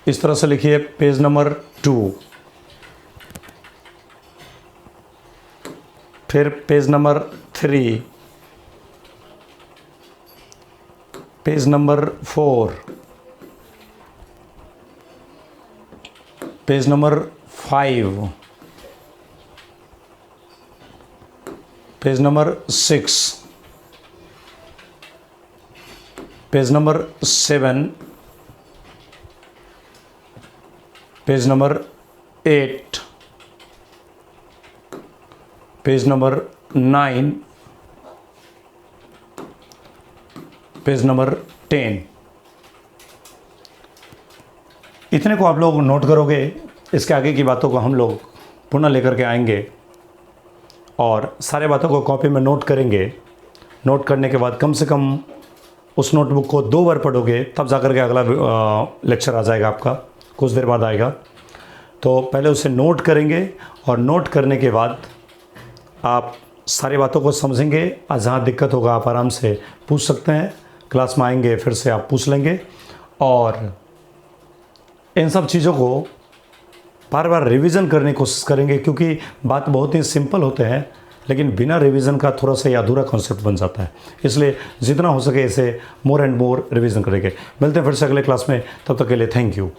इस तरह से लिखिए। पेज नंबर 2, फिर page number 3, page number 4, page number 5, page number 6, page number 7, page number 8, page number 9, page number 10। इतने को आप लोग नोट करोगे। इसके आगे की बातों को हम लोग पुनः लेकर के आएंगे और सारे बातों को कॉपी में नोट करेंगे। नोट करने के बाद कम से कम उस नोटबुक को 2 बार पढ़ोगे, तब जाकर के अगला लेक्चर आ जाएगा आपका, कुछ देर बाद आएगा। तो पहले उसे नोट करेंगे और नोट करने के बाद आप सारी बातों को समझेंगे। और जहाँ दिक्कत होगा आप आराम से पूछ सकते हैं। क्लास में आएंगे फिर से आप पूछ लेंगे। और इन सब चीज़ों को बार बार रिवीजन करने की कोशिश करेंगे, क्योंकि बात बहुत ही सिंपल होते हैं, लेकिन बिना रिवीजन का थोड़ा सा अधूरा कॉन्सेप्ट बन जाता है। इसलिए जितना हो सके इसे मोर एंड मोर रिवीजन करेंगे। मिलते हैं फिर से अगले क्लास में, तब तक के लिए थैंक यू।